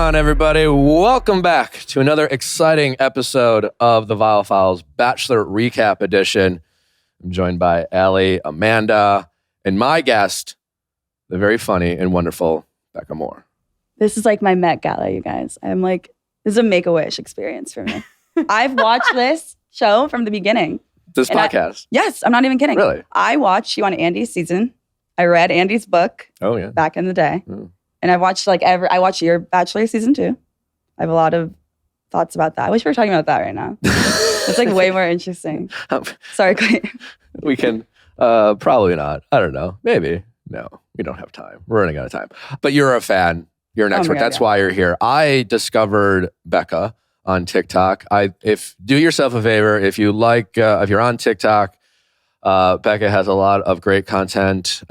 on, everybody? Welcome back to another exciting episode of the Viall Files Bachelor Recap Edition. I'm joined by Allie, Amanda, and my guest, the very funny and wonderful Becca Moore. This is like my Met Gala, you guys. I'm like, this is a Make-A-Wish experience for me. I've watched this show from the beginning. This podcast? Yes, I'm not even kidding. Really? I watched you on Andy's season. I read Andy's book. Oh, yeah. Back in the day. Mm. And I've watched I watched your Bachelor season 2. I have a lot of thoughts about that. I wish we were talking about that right now. It's like way more interesting. Sorry, Clayton. We can, probably not. I don't know. Maybe. No, we don't have time. We're running out of time. But you're a fan. You're an expert. That's why you're here. I discovered Becca on TikTok. Do yourself a favor. If you like, if you're on TikTok, Becca has a lot of great content.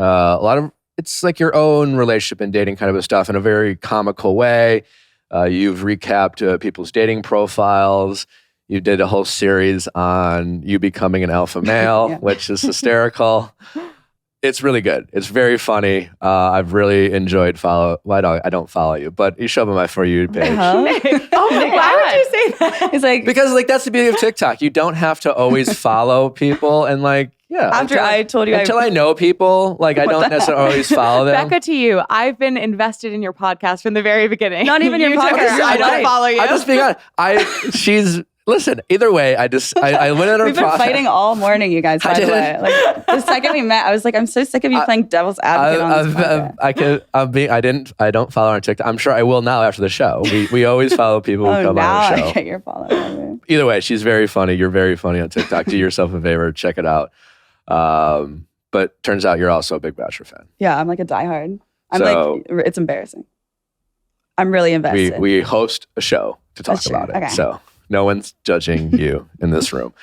It's like your own relationship and dating kind of stuff in a very comical way. You've recapped people's dating profiles. You did a whole series on you becoming an alpha male, yeah. Which is hysterical. It's really good. It's very funny. I've really enjoyed I don't follow you, but you show up on my For You page. Oh my God. Why would you say that? It's like, because that's the beauty of TikTok. You don't have to always follow people and until I know people, I don't necessarily always follow them. Becca, to you, I've been invested in your podcast from the very beginning. Not even your podcast. I don't follow you. I'm just being honest. Listen, either way, I went in her We've been fighting all morning, you guys, by the way. The second we met, I was like, I'm so sick of you playing devil's advocate on this podcast. I don't follow her on TikTok. I'm sure I will now after the show. We always follow people who come on our show. I get your follow. Either way, she's very funny. You're very funny on TikTok. Do yourself a favor, check it out. But turns out you're also a big Bachelor fan. Yeah, I'm like a diehard. It's embarrassing. I'm really invested. We host a show to talk about it. Okay. So no one's judging you in this room.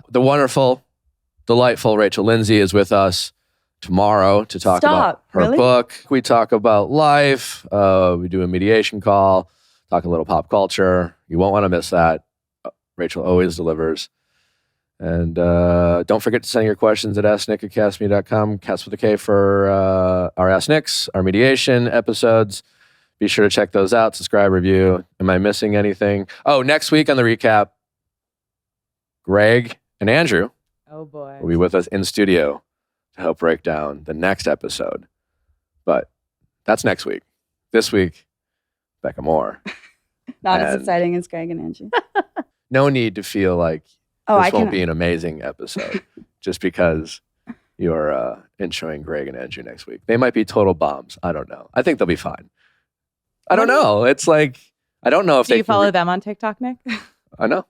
The wonderful, delightful Rachel Lindsay is with us tomorrow to talk about her book. We talk about life. We do a mediation call, talk a little pop culture. You won't want to miss that. Rachel always delivers. And don't forget to send your questions at asknick@castme.com. Cast with a K for our Ask Nicks, our mediation episodes. Be sure to check those out. Subscribe, review. Am I missing anything? Oh, next week on the recap, Greg and Andrew will be with us in studio to help break down the next episode. But that's next week. This week, Becca Moore. Not as exciting as Greg and Andrew. No need to feel like this won't be an amazing episode just because you're introing Greg and Andrew next week. They might be total bombs. I don't know. I think they'll be fine. I don't know. It's like, I don't know if Do you follow them on TikTok, Nick? I know.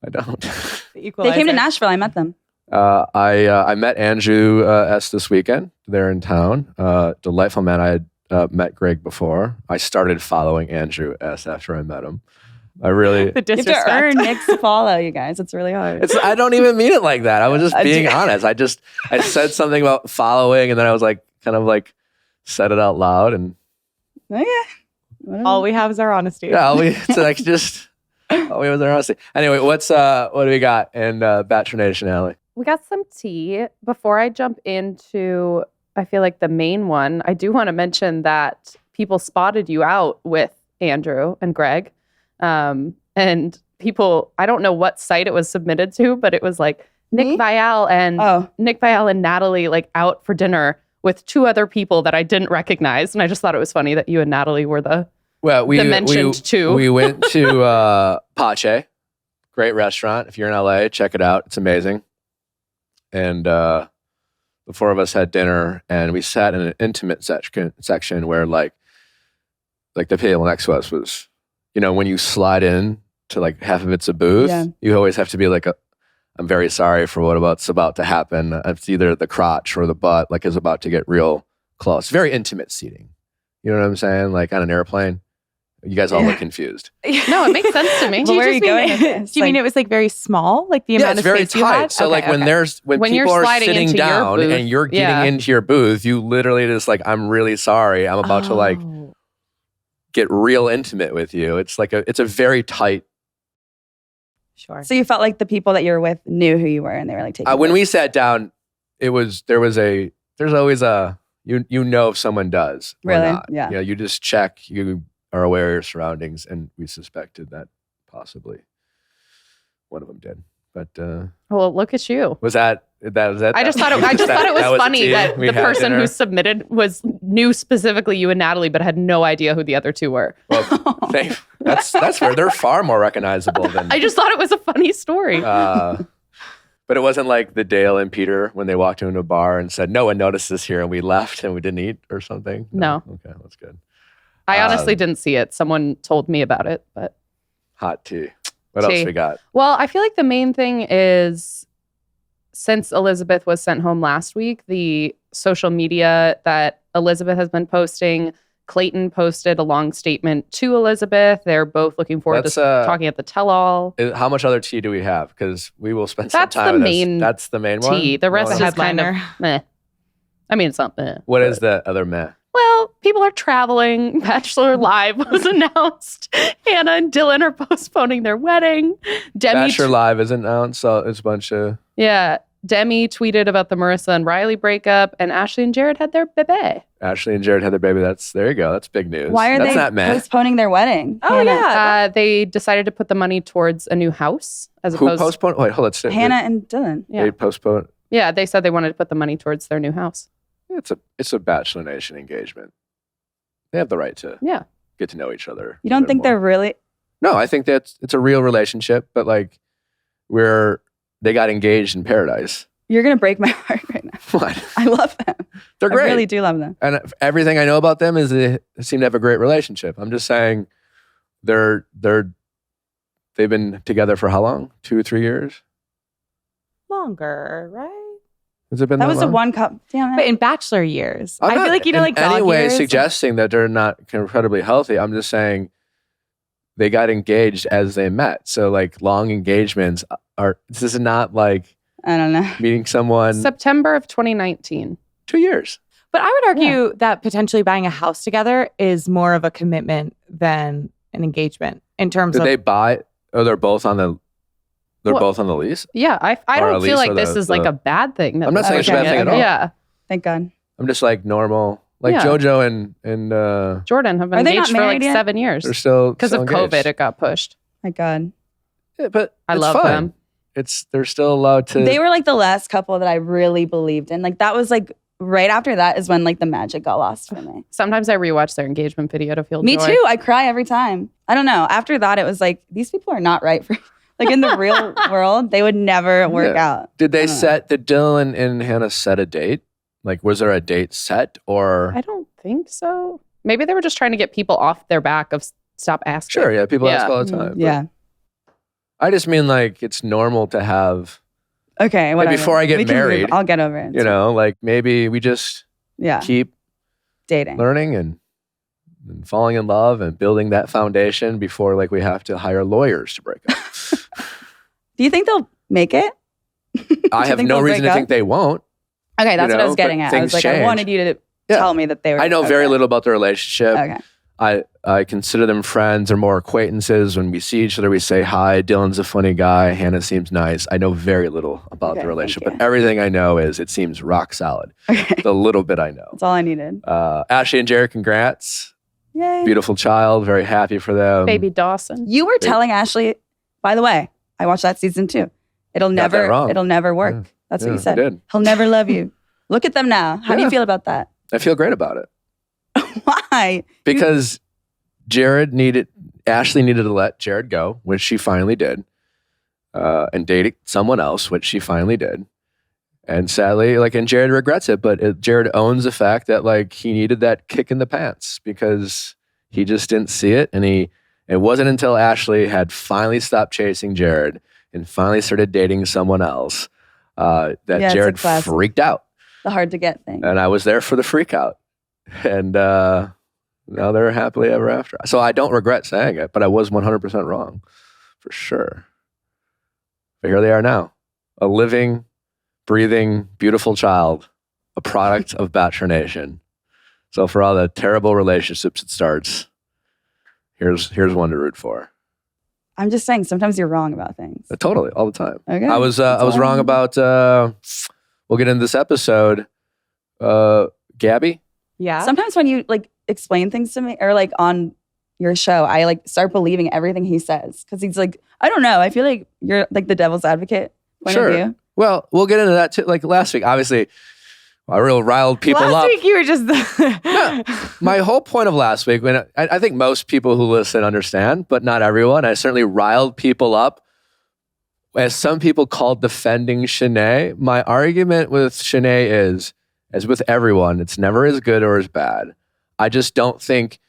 I don't. They came to Nashville. I met them. I met Andrew S. this weekend. They're in town. Delightful man. I had met Greg before. I started following Andrew S. after I met him. I really... The disrespect. You have to earn Nick's to follow, you guys. It's really hard. I don't even mean it like that. I was just being honest. I said something about following and then I was like, kind of like said it out loud and... Oh, yeah. Whatever. All we have is our honesty. Yeah, all we have is our honesty. Anyway, what do we got in Bachelor Nation, Allie? We got some tea. Before I jump into, I feel like the main one, I do want to mention that people spotted you out with Andrew and Greg. And people, I don't know what site it was submitted to, but it was like Nick Viall and Natalie out for dinner with 2 other people that I didn't recognize. And I just thought it was funny that you and Natalie were the mentioned two. We went to Pache, great restaurant. If you're in LA, check it out. It's amazing. And the 4 of us had dinner and we sat in an intimate section where like the table next to us was, when you slide in to half of it's a booth, you always have to be like I'm very sorry for what's about to happen. It's either the crotch or the butt, is about to get real close. Very intimate seating. You know what I'm saying? Like on an airplane. You guys all look confused. No, it makes sense to me. Where are you going? Do you mean it was very small? The amount of space you had? It's very tight. So when people are sitting down and you're getting into your booth, you literally just I'm really sorry. I'm about to get real intimate with you. It's it's a very tight. Sure. So you felt like the people that you were with knew who you were and they were taking when we sat down, there's always if someone does or really? not. Yeah. You just check. are aware of your surroundings, and we suspected that possibly one of them did. But well, look at you. Was that? I just thought it was funny that the person who submitted knew specifically you and Natalie, but had no idea who the other two were. Well, that's fair. They're far more recognizable than. I just thought it was a funny story. But it wasn't like the Dale and Peter when they walked into a bar and said, "No one notices here," and we left and we didn't eat or something. No. Okay, that's good. I honestly didn't see it. Someone told me about it, but hot tea. What else we got? Well, I feel like the main thing is, since Elizabeth was sent home last week, the social media that Elizabeth has been posting, Clayton posted a long statement to Elizabeth. They're both looking forward to talking at the tell-all. How much other tea do we have? Because we will spend some time with this. That's the main tea. one? The rest is kind of meh. I mean, it's not meh. What is the other meh? Well, people are traveling. Bachelor Live was announced. Hannah and Dylan are postponing their wedding. Bachelor Live isn't announced, so it's a bunch of... Yeah. Demi tweeted about the Marissa and Riley breakup, and Ashley and Jared had their baby. Ashley and Jared had their baby. There you go. That's big news. Why are That's they not meh. postponing their wedding? Oh, Hannah. yeah. They decided to put the money towards a new house as Who opposed... postponed? Wait, hold on. Hannah and Dylan. Yeah. They postponed... Yeah, they said they wanted to put the money towards their new house. It's a Bachelor Nation engagement. They have the right to get to know each other. You don't think they're really... No, I think it's a real relationship, but like they got engaged in paradise. You're going to break my heart right now. What? I love them. They're great. I really do love them. And everything I know about them is they seem to have a great relationship. I'm just saying they've been together for how long? 2 or 3 years? Longer, right? Has it been that was long? a one cup. Damn it. But in Bachelor years. I feel like, like in any dog way years. suggesting that they're not incredibly healthy. I'm just saying they got engaged as they met. So like long engagements this is not like I don't know. meeting someone September of 2019. 2 years. But I would argue that potentially buying a house together is more of a commitment than an engagement in terms Did of... they buy? Oh, they're both on the lease? Yeah, I don't feel like this is like a bad thing. I'm not saying it's a bad thing at all. Yeah. Thank God. I'm just like normal. Like JoJo and Jordan have been engaged for like 7 years. They're still because of engaged. COVID, it got pushed. My God. Yeah, but I it's love fine. them. They're still allowed to. They were like the last couple that I really believed in. Like that was like right after that is when like the magic got lost for me. Sometimes I rewatch their engagement video to feel Me joy. too. I cry every time. I don't know. After that, it was like these people are not right for. Like in the real world, they would never work out. Did Dylan and Hannah set a date? Like, was there a date set or? I don't think so. Maybe they were just trying to get people off their back of stop asking. Sure, yeah. People ask all the time. Yeah. I just mean like it's normal to have. Okay, whatever. Before I get married, I'll get over it. You know, like maybe we just keep dating, learning and falling in love and building that foundation before like we have to hire lawyers to break up. Do you think they'll make it? I have no reason to think they won't. Okay, that's what I was getting at. I was like, I wanted you to tell me that they were. I know very little about their relationship. Okay. I consider them friends or more acquaintances. When we see each other, we say hi. Dylan's a funny guy. Hannah seems nice. I know very little about the relationship, but everything I know is it seems rock solid. Okay. The little bit I know. That's all I needed. Ashley and Jared, congrats. Yay. Beautiful child. Very happy for them. Baby Dawson. You were telling Ashley, by the way, I watched that season too. It'll never work. Yeah. That's what you said. I did. He'll never love you. Look at them now. How do you feel about that? I feel great about it. Why? Because Ashley needed to let Jared go, which she finally did, and date someone else, which she finally did. And sadly, and Jared regrets it, but Jared owns the fact that he needed that kick in the pants because he just didn't see it. And it wasn't until Ashley had finally stopped chasing Jared and finally started dating someone else that Jared freaked out. The hard to get thing. And I was there for the freak out. And now they're happily ever after. So I don't regret saying it, but I was 100% wrong for sure. But here they are now, a living, breathing, beautiful child, a product of Bachelor Nation. So for all the terrible relationships it starts, here's one to root for. I'm just saying, sometimes you're wrong about things. Totally, all the time. Okay. I was wrong about. We'll get into this episode. Gabby. Yeah. Sometimes when you explain things to me, or on your show, I like start believing everything he says. Cause he's like, I don't know. I feel like you're like the devil's advocate point of view. Well, we'll get into that too. Like last week, obviously, I really riled people up. Last week you were just No, my whole point of last week, when I think most people who listen understand, but not everyone. I certainly riled people up, as some people called defending Shanae. My argument with Shanae is, as with everyone, it's never as good or as bad. I just don't think.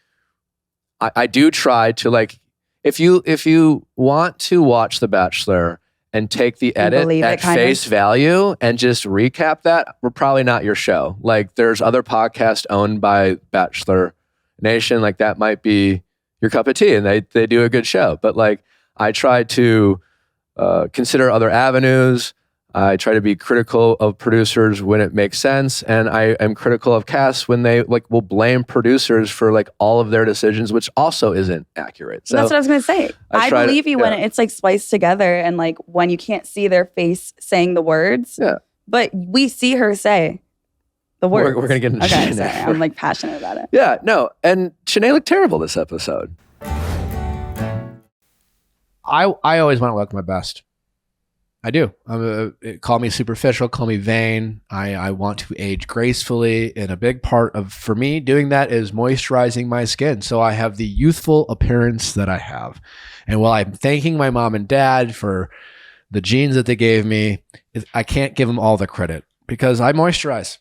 I do try to like, if you want to watch The Bachelor and take the edit at face value and just recap that, we're probably not your show. Like there's other podcasts owned by Bachelor Nation, like that might be your cup of tea and they do a good show. But like I try to consider other avenues. I try to be critical of producers when it makes sense. And I am critical of casts when they like will blame producers for like all of their decisions, which also isn't accurate. So that's what I was going to say. I believe you when it's like spliced together and like when you can't see their face saying the words, but we see her say the words. We're going to get into Shanae. Okay, sorry. I'm like passionate about it. Yeah, no. And Shanae looked terrible this episode. I always want to look my best. I do. Call me superficial, call me vain. I want to age gracefully. And a big part of, for me, doing that is moisturizing my skin. So I have the youthful appearance that I have. And while I'm thanking my mom and dad for the genes that they gave me, I can't give them all the credit because I moisturize.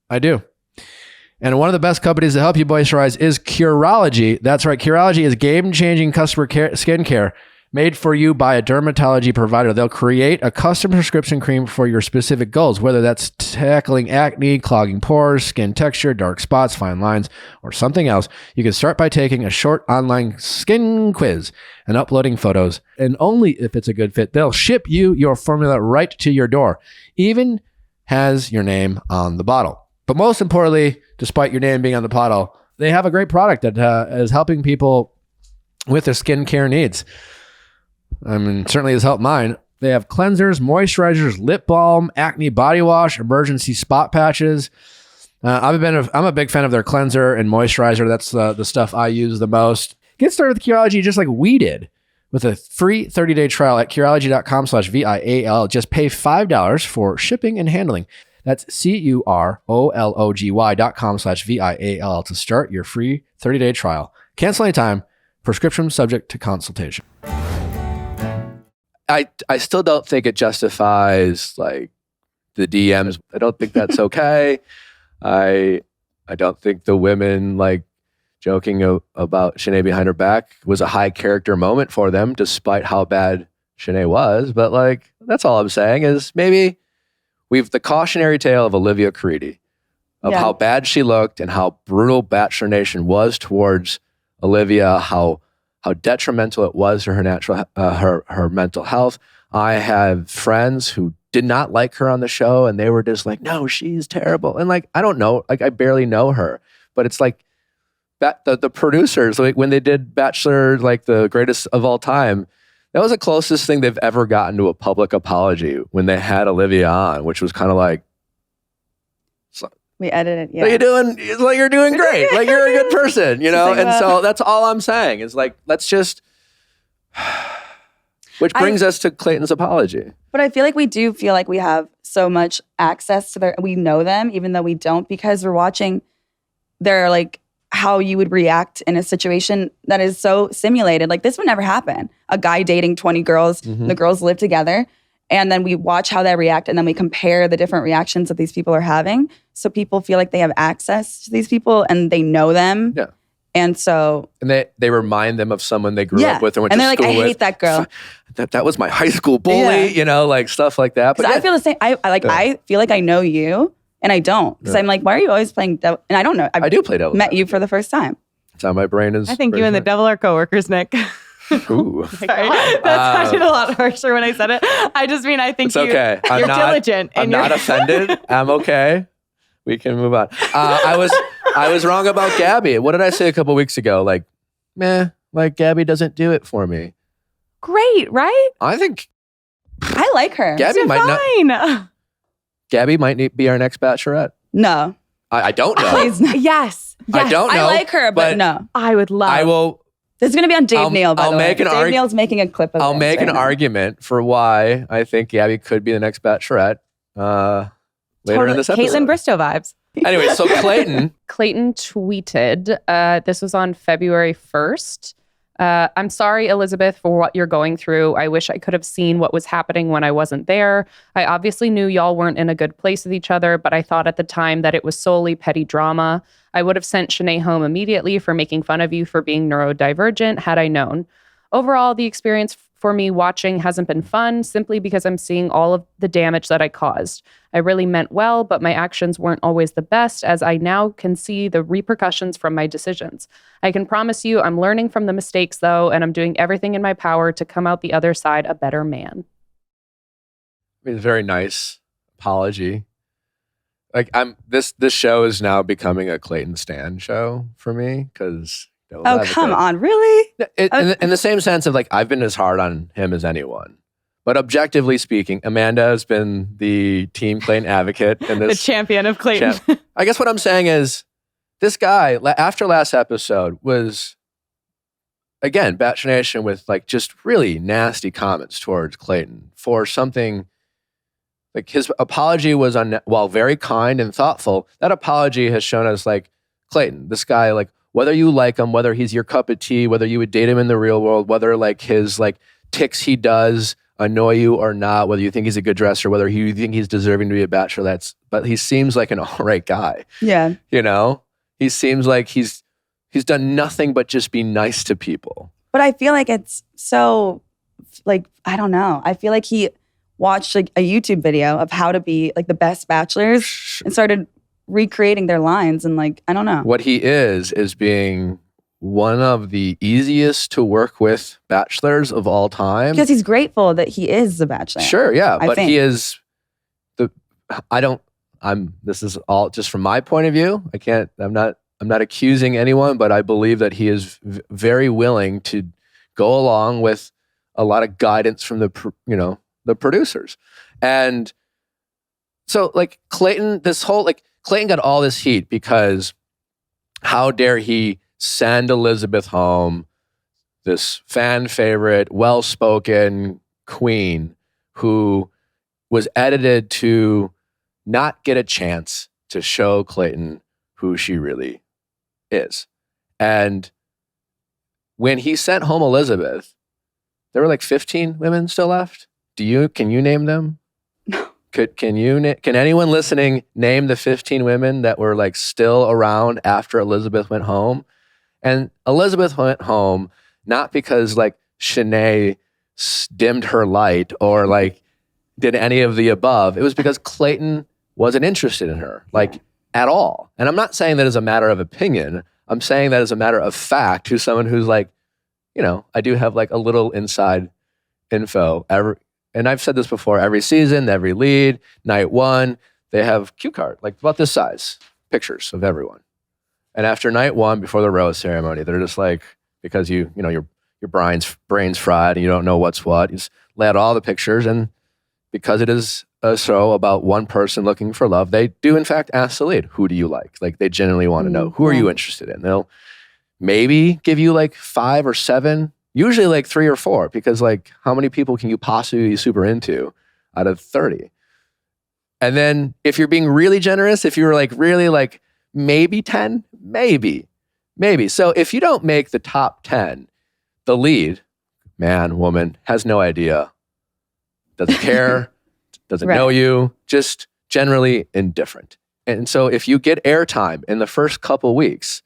I do. And one of the best companies to help you moisturize is Curology. That's right. Curology is game-changing customer skincare made for you by a dermatology provider. They'll create a custom prescription cream for your specific goals, whether that's tackling acne, clogging pores, skin texture, dark spots, fine lines, or something else. You can start by taking a short online skin quiz and uploading photos. And only if it's a good fit, they'll ship you your formula right to your door. Even has your name on the bottle. But most importantly, despite your name being on the bottle, they have a great product that is helping people with their skincare needs. I mean, certainly has helped mine. They have cleansers, moisturizers, lip balm, acne body wash, emergency spot patches. I'm a big fan of their cleanser and moisturizer. That's the stuff I use the most. Get started with Curology just like we did with a free 30-day trial at Curology.com/VIAL. Just pay $5 for shipping and handling. That's CUROLOGY.com/VIAL to start your free 30-day trial. Cancel anytime. Prescription subject to consultation. I still don't think it justifies like the DMs. I don't think that's okay. I don't think the women like joking about Shanae behind her back was a high character moment for them, despite how bad Shanae was. But like, that's all I'm saying is maybe we've the cautionary tale of Olivia Caridi, of how bad she looked and how brutal Bachelor Nation was towards Olivia, how detrimental it was to her her mental health. I have friends who did not like her on the show and they were just like, no, she's terrible. And like, I don't know, like I barely know her, but it's like the producers, like when they did Bachelor, like the greatest of all time, that was the closest thing they've ever gotten to a public apology when they had Olivia on, which was kind of like, we edited, What are you doing? It's like you're doing great. Like you're a good person, you know? And so that's all I'm saying is like, let's just, which brings us to Clayton's apology. But I feel like we do feel like we have so much access to we know them, even though we don't, because we're watching their like how you would react in a situation that is so simulated. Like this would never happen. A guy dating 20 girls, the girls live together. And then we watch how they react and then we compare the different reactions that these people are having. So people feel like they have access to these people and they know them. Yeah. And so... And they remind them of someone they grew up with and went to school with. And they're like, I hate that girl. That was my high school bully, you know, like stuff like that. But I feel the same. I feel like I know you and I don't. Because I'm like, why are you always playing devil? And I don't know. I do play devil. Met you for the first time. That's how my brain is. I think you and the devil are coworkers, Nick. Ooh. Sorry. That sounded a lot harsher when I said it. I just mean, I think it's okay. you're diligent. I'm not offended. I'm okay. We can move on. I was wrong about Gabby. What did I say a couple weeks ago? Like, like Gabby doesn't do it for me. Great, right? I think I like her. Gabby Gabby might be our next Bachelorette. No. I don't know. Please, no. Yes. I don't know. I like her, but no. I would love. I will This is going to be on Dave Neal, by the way. Dave Neal's making a clip of I'll make an now. argument for why I think Gabby could be the next Bachelorette later in this episode. Caitlin Bristow vibes. Anyway, so Clayton. Clayton tweeted, this was on February 1st. I'm sorry, Elizabeth, for what you're going through. I wish I could have seen what was happening when I wasn't there. I obviously knew y'all weren't in a good place with each other, but I thought at the time that it was solely petty drama. I would have sent Shanae home immediately for making fun of you for being neurodivergent had I known. Overall, the experience for me watching hasn't been fun simply because I'm seeing all of the damage that I caused. I really meant well, but my actions weren't always the best as I now can see the repercussions from my decisions. I can promise you I'm learning from the mistakes though, and I'm doing everything in my power to come out the other side a better man. I mean, it's a very nice apology. Like this show is now becoming a Clayton Stan show for me because oh, come on, really? In the same sense of like, I've been as hard on him as anyone. But objectively speaking, Amanda has been the team Clayton advocate. And The champion of Clayton. I guess what I'm saying is, this guy, after last episode, was, again, Bachelor Nation with like just really nasty comments towards Clayton for something. Like his apology was, while very kind and thoughtful, that apology has shown us like, Clayton, this guy, like, whether you like him, whether he's your cup of tea, whether you would date him in the real world, whether like his like tics he does annoy you or not, whether you think he's a good dresser, whether you think he's deserving to be a bachelor, but he seems like an all right guy. Yeah. You know, he seems like he's done nothing but just be nice to people. But I feel like it's so like, I don't know. I feel like he watched like a YouTube video of how to be like the best bachelors and started recreating their lines and like, I don't know. What he is being one of the easiest to work with bachelors of all time. Because he's grateful that he is the bachelor. Sure, yeah. But think. He is this is all just from my point of view. I'm not accusing anyone, but I believe that he is very willing to go along with a lot of guidance from the producers. And so like Clayton, Clayton got all this heat because how dare he send Elizabeth home, this fan favorite, well-spoken queen who was edited to not get a chance to show Clayton who she really is. And when he sent home Elizabeth, there were like 15 women still left. Can you name them? No. Can anyone listening name the 15 women that were like still around after Elizabeth went home? And Elizabeth went home not because like Shanae dimmed her light or like did any of the above. It was because Clayton wasn't interested in her like at all. And I'm not saying that as a matter of opinion. I'm saying that as a matter of fact to someone who's like, I do have like a little inside info. And I've said this before, every season, every lead, night one, they have cue card, like about this size, pictures of everyone. And after night one, before the rose ceremony, they're just like, because your brain's fried and you don't know what's what, you just lay out all the pictures. And because it is a show about one person looking for love, they do in fact ask the lead, who do you like? Like they genuinely want to know, who are you interested in? They'll maybe give you like 5 or 7, usually like 3 or 4, because like how many people can you possibly be super into out of 30? And then if you're being really generous, if you're like really like maybe 10, maybe. So if you don't make the top 10, the lead, man, woman, has no idea, doesn't care, doesn't know you, just generally indifferent. And so if you get airtime in the first couple weeks,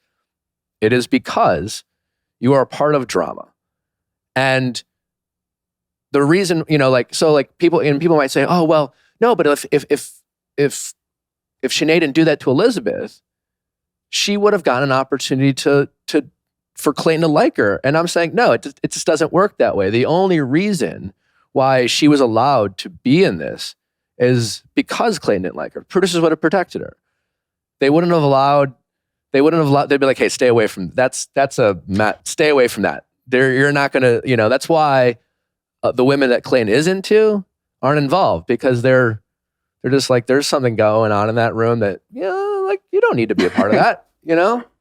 it is because you are a part of drama. And the reason, people might say, oh, well, no, but if Shanae didn't do that to Elizabeth, she would have gotten an opportunity for Clayton to like her. And I'm saying, no, it just doesn't work that way. The only reason why she was allowed to be in this is because Clayton didn't like her. Producers would have protected her. They'd be like, hey, stay away from stay away from that. You're not gonna, that's why the women that Clayton is into aren't involved, because they're just like, there's something going on in that room that, like you don't need to be a part of that,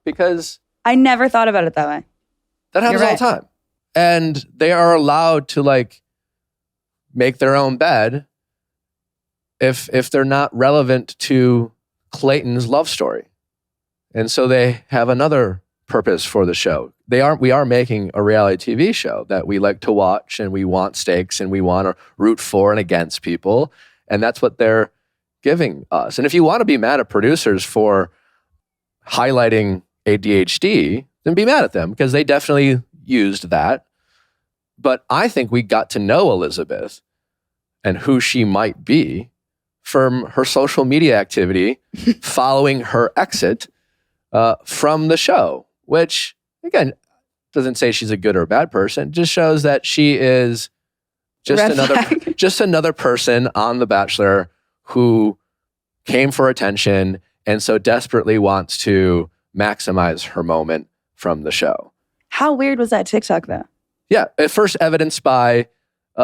because I never thought about it that way. That happens all the time. And they are allowed to like make their own bed if they're not relevant to Clayton's love story. And so they have another purpose for the show. We are making a reality TV show that we like to watch, and we want stakes, and we want to root for and against people. And that's what they're giving us. And if you want to be mad at producers for highlighting ADHD, then be mad at them, because they definitely used that. But I think we got to know Elizabeth and who she might be from her social media activity following her exit from the show, which, again, doesn't say she's a good or bad person, just shows that she is just another person on The Bachelor who came for attention and so desperately wants to maximize her moment from the show. How weird was that TikTok though? Yeah, at first evidenced by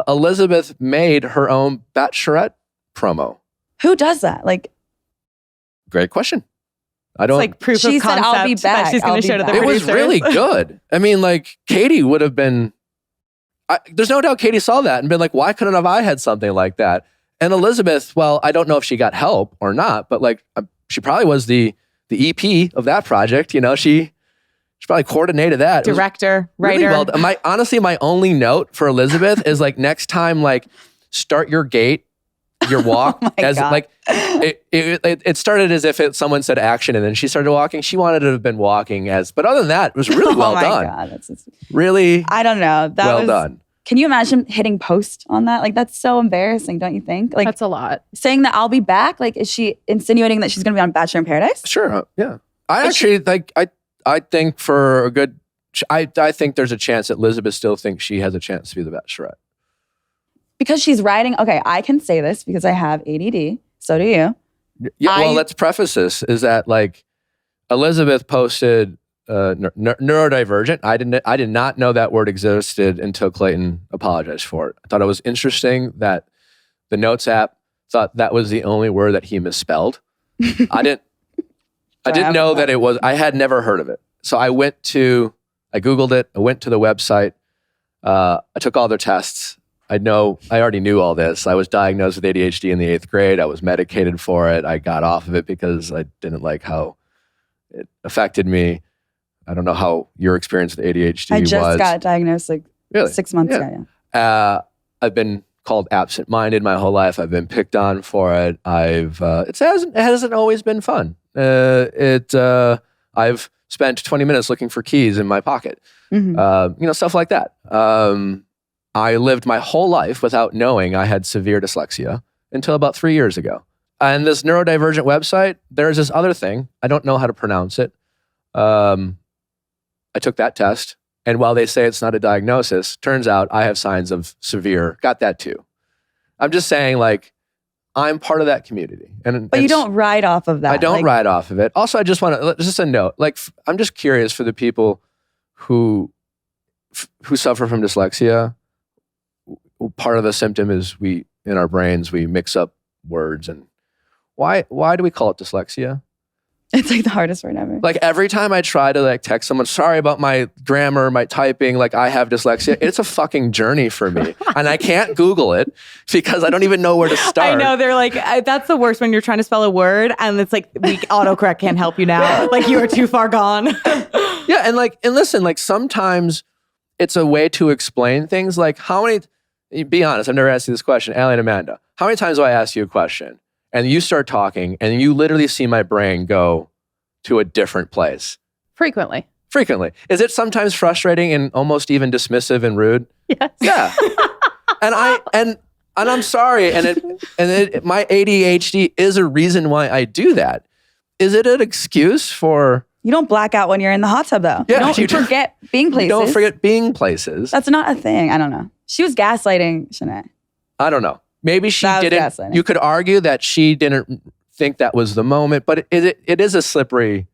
Elizabeth made her own Bachelorette promo. Who does that? Like, great question. I don't. It's like proof She of said, concept "I'll be back. that she's going I'll to show be to the back." It was producers. really good. I mean, like Katie would have been. There's no doubt Katie saw that and been like, "Why couldn't have I had something like that?" And Elizabeth, well, I don't know if she got help or not, but like she probably was the EP of that project. You know, she probably coordinated that. It was Director, really writer. well. Honestly, my only note for Elizabeth is like next time, like start your gait, your walk Oh my as God. like it started as if someone said action and then she started walking. She wanted to have been walking as, but other than that, it was really well oh my done. God, that's Really I don't know. That well was done. Can you imagine hitting post on that? Like, that's so embarrassing, don't you think? Like, That's a lot. saying that I'll be back. Like, is she insinuating that she's going to be on Bachelor in Paradise? Sure, yeah. I actually like. I think for a good. I think there's a chance that Elizabeth still thinks she has a chance to be the Bachelorette. Because she's writing. Okay, I can say this because I have ADD. So do you. Yeah. Well, let's preface this: is that like Elizabeth posted neurodivergent. I did not know that word existed until Clayton apologized for it. I thought it was interesting that the Notes app thought that was the only word that he misspelled. I didn't know that it was. I had never heard of it. So I Googled it. I went to the website. I took all their tests. I already knew all this. I was diagnosed with ADHD in the 8th grade. I was medicated for it. I got off of it because I didn't like how it affected me. I don't know how your experience with ADHD was. I just got diagnosed like Really? 6 months ago. Yeah. I've been called absent-minded my whole life. I've been picked on for it. It hasn't always been fun. I've spent 20 minutes looking for keys in my pocket. Mhm. Stuff like that. I lived my whole life without knowing I had severe dyslexia until about 3 years ago. And this neurodivergent website, there's this other thing. I don't know how to pronounce it. I took that test. And while they say it's not a diagnosis, turns out I have signs of severe, got that too. I'm just saying, like, I'm part of that community. But you don't ride off of that. I don't ride off of it. Also, I just want to, just a note, like, I'm just curious for the people who suffer from dyslexia. Part of the symptom is in our brains, we mix up words. And why do we call it dyslexia? It's like the hardest word ever. Like every time I try to like text someone, sorry about my grammar, my typing, like I have dyslexia, it's a fucking journey for me. And I can't Google it because I don't even know where to start. I know, they're like, that's the worst when you're trying to spell a word and it's like, autocorrect can't help you now. Like you are too far gone. Yeah, and listen, like sometimes it's a way to explain things. Like be honest, I've never asked you this question, Allie and Amanda. How many times do I ask you a question and you start talking and you literally see my brain go to a different place? Frequently. Is it sometimes frustrating and almost even dismissive and rude? Yes. Yeah. And I'm sorry. And my ADHD is a reason why I do that. Is it an excuse for... You don't black out when you're in the hot tub though. Yeah, you don't forget being places. Don't forget being places. That's not a thing. I don't know. She was gaslighting Shanae. I don't know. Maybe she That was didn't. gaslighting. You could argue that she didn't think that was the moment, but it is a slippery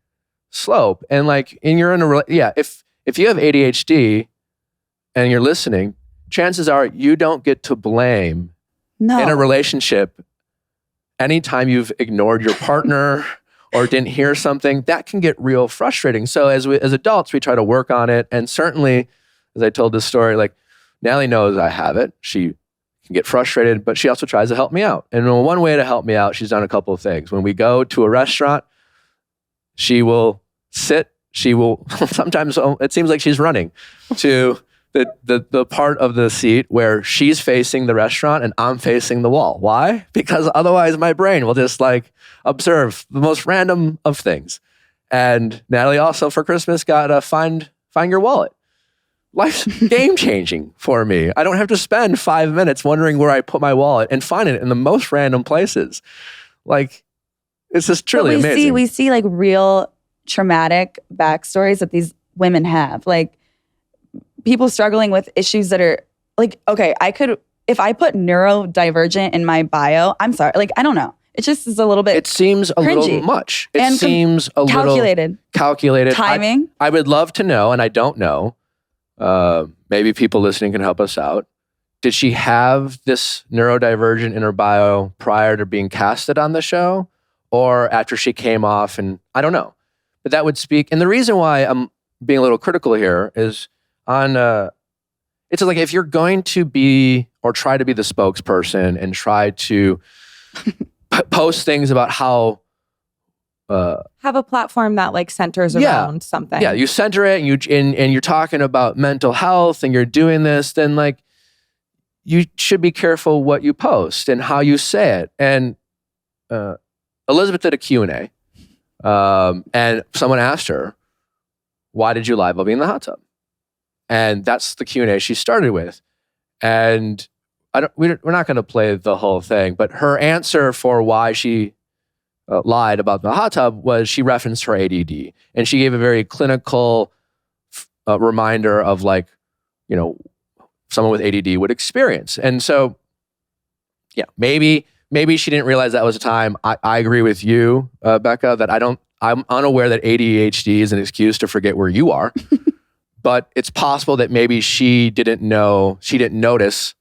slope. And like, if you have ADHD and you're listening, chances are you don't get to blame No. in a relationship anytime you've ignored your partner or didn't hear something, that can get real frustrating. So as adults, we try to work on it. And certainly, as I told this story, like Natalie knows I have it. She can get frustrated, but she also tries to help me out. And one way to help me out, she's done a couple of things. When we go to a restaurant, she will sit. She will sometimes, it seems like she's running to the part of the seat where she's facing the restaurant and I'm facing the wall. Why? Because otherwise my brain will just like observe the most random of things. And Natalie also for Christmas got a find your wallet. Life's game changing for me. I don't have to spend 5 minutes wondering where I put my wallet and find it in the most random places. Like, it's just truly amazing. We see like real traumatic backstories that these women have. Like, people struggling with issues that are like, okay, if I put neurodivergent in my bio, I'm sorry. Like, I don't know. It just is a little bit. It seems a cringy. little much. It seems a little calculated. Timing. I would love to know, and I don't know. Maybe people listening can help us out. Did she have this neurodivergent in her bio prior to being casted on the show, or after she came off? And I don't know, but that would speak. And the reason why I'm being a little critical here is it's like if you're going to be or try to be the spokesperson and try to post things about how have a platform that like centers around something. Yeah, you center it and you're talking about mental health and you're doing this, then like you should be careful what you post and how you say it. And Elizabeth did a Q&A and someone asked her, why did you lie about being in the hot tub? And that's the Q&A she started with. And we're not going to play the whole thing, but her answer for why she lied about the hot tub was she referenced her ADD. And she gave a very clinical reminder of like, you know, someone with ADD would experience. And so, yeah, maybe she didn't realize that was a time. I agree with you, Becca, that I'm unaware that ADHD is an excuse to forget where you are. But it's possible that maybe she didn't notice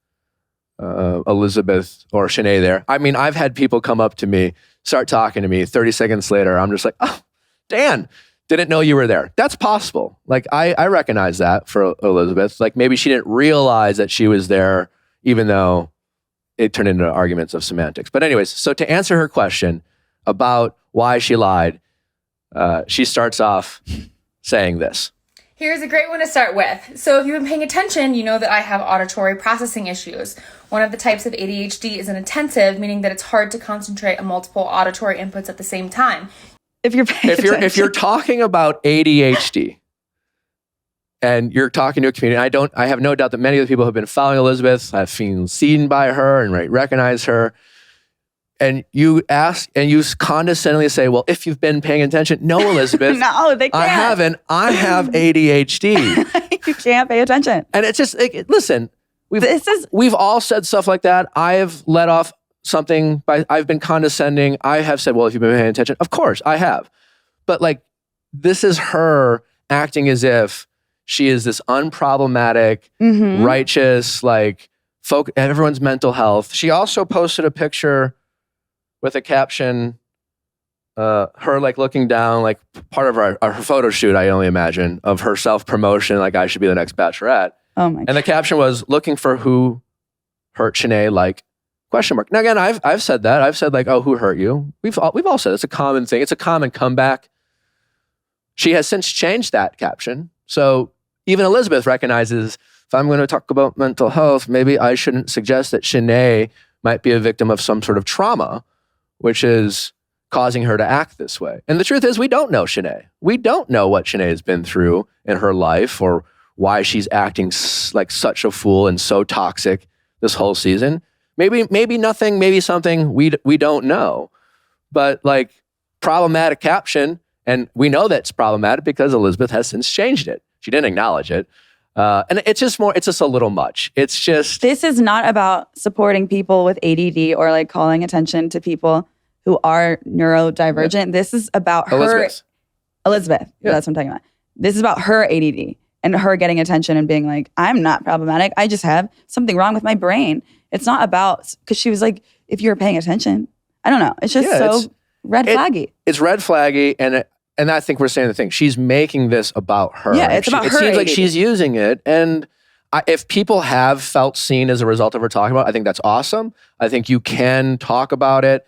Elizabeth or Shanae there. I mean, I've had people come up to me, start talking to me, 30 seconds later, I'm just like, oh, Dan, didn't know you were there. That's possible. Like, I recognize that for Elizabeth. Like, maybe she didn't realize that she was there, even though it turned into arguments of semantics. But anyways, so to answer her question about why she lied, she starts off saying this. Here's a great one to start with. So if you've been paying attention, you know that I have auditory processing issues. One of the types of ADHD is inattentive, meaning that it's hard to concentrate on multiple auditory inputs at the same time. If you're talking about ADHD and you're talking to a community, I have no doubt that many of the people who have been following Elizabeth have been seen by her and recognize her. And you ask and you condescendingly say, well, if you've been paying attention. No, Elizabeth. No, they can't. I haven't. I have ADHD. You can't pay attention. And it's just, like, listen, we've all said stuff like that. I have let off something I've been condescending. I have said, well, if you've been paying attention, of course I have. But like, this is her acting as if she is this unproblematic, righteous, like, everyone's mental health. She also posted a picture with a caption, her like looking down, like part of her photo shoot, I only imagine, of her self-promotion, like I should be the next Bachelorette. Oh my God. And the caption was, looking for who hurt Shanae, like, question mark. Now again, I've said that. I've said like, oh, who hurt you? We've all said it's a common thing. It's a common comeback. She has since changed that caption. So even Elizabeth recognizes, if I'm going to talk about mental health, maybe I shouldn't suggest that Shanae might be a victim of some sort of trauma, which is causing her to act this way. And the truth is, we don't know Shanae. We don't know what Shanae has been through in her life or why she's acting like such a fool and so toxic this whole season. Maybe nothing, maybe something we don't know. But like, problematic caption, and we know that's problematic because Elizabeth has since changed it. She didn't acknowledge it. And it's just a little much. It's just... This is not about supporting people with ADD or like calling attention to people who are neurodivergent. Yeah. This is about Elizabeth. Yeah. That's what I'm talking about. This is about her ADD and her getting attention and being like, I'm not problematic. I just have something wrong with my brain. It's not about... Because she was like, if you were paying attention. I don't know. It's just red flaggy. It's red flaggy, and I think we're saying the thing. She's making this about her. Yeah, it's about her. It seems like ADD. she's using it, and if people have felt seen as a result of her talking about it, I think that's awesome. I think you can talk about it.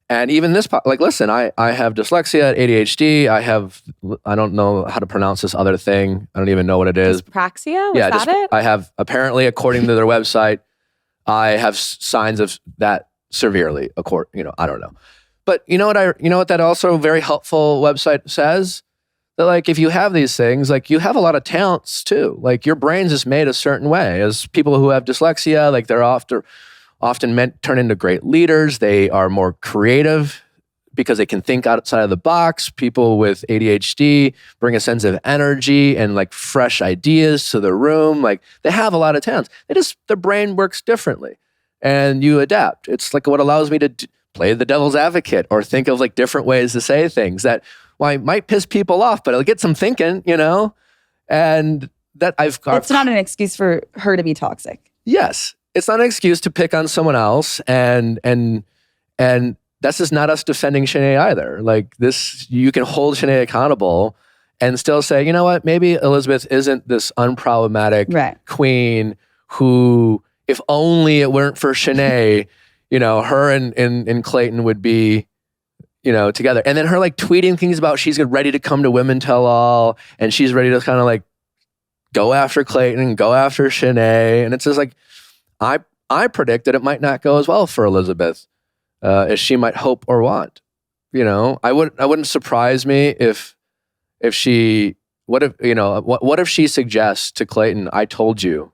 And even this, like, listen, I have dyslexia, ADHD. I don't know how to pronounce this other thing. I don't even know what it is. Dyspraxia? Was that it? I have, apparently, according to their website, I have signs of that severely. I don't know. But you know what that also very helpful website says? That like, if you have these things, like you have a lot of talents too. Like your brain's just made a certain way. As people who have dyslexia, like they're often turn into great leaders. They are more creative because they can think outside of the box. People with ADHD bring a sense of energy and like fresh ideas to the room. Like they have a lot of talents. Their brain works differently and you adapt. It's like what allows me to play the devil's advocate or think of like different ways to say things that might piss people off, but it'll get some thinking, and that I've got. It's not an excuse for her to be toxic. Yes. It's not an excuse to pick on someone else, and that's just not us defending Shanae either. Like this, you can hold Shanae accountable and still say, you know what, maybe Elizabeth isn't this unproblematic queen who, if only it weren't for Shanae, her and Clayton would be, together. And then her like tweeting things about she's ready to come to Women Tell All, and she's ready to kind of like go after Clayton and go after Shanae, and it's just like. I predict that it might not go as well for Elizabeth as she might hope or want. I wouldn't surprise me if she what if she suggests to Clayton, I told you,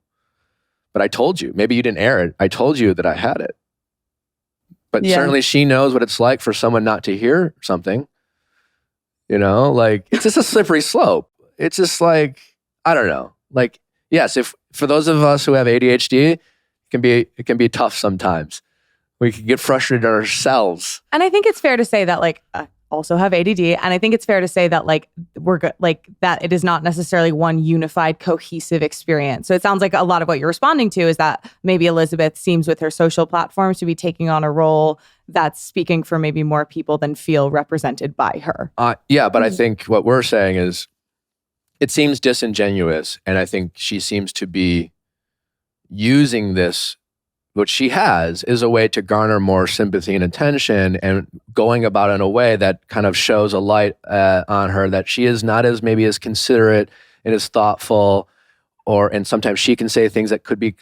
but I told you, maybe you didn't air it. I told you that I had it. But certainly she knows what it's like for someone not to hear something. Like it's just a slippery slope. It's just like, I don't know. Like, yes, if for those of us who have ADHD, it can be tough sometimes. We can get frustrated ourselves. And I think it's fair to say that like I also have ADD, and I think it's fair to say that like we're good, like that it is not necessarily one unified, cohesive experience. So it sounds like a lot of what you're responding to is that maybe Elizabeth seems with her social platforms to be taking on a role that's speaking for maybe more people than feel represented by her. Yeah, but I think what we're saying is it seems disingenuous, and I think she seems to be using this, which she has, is a way to garner more sympathy and attention, and going about it in a way that kind of shows a light on her that she is not as maybe as considerate and as thoughtful, and sometimes she can say things that could be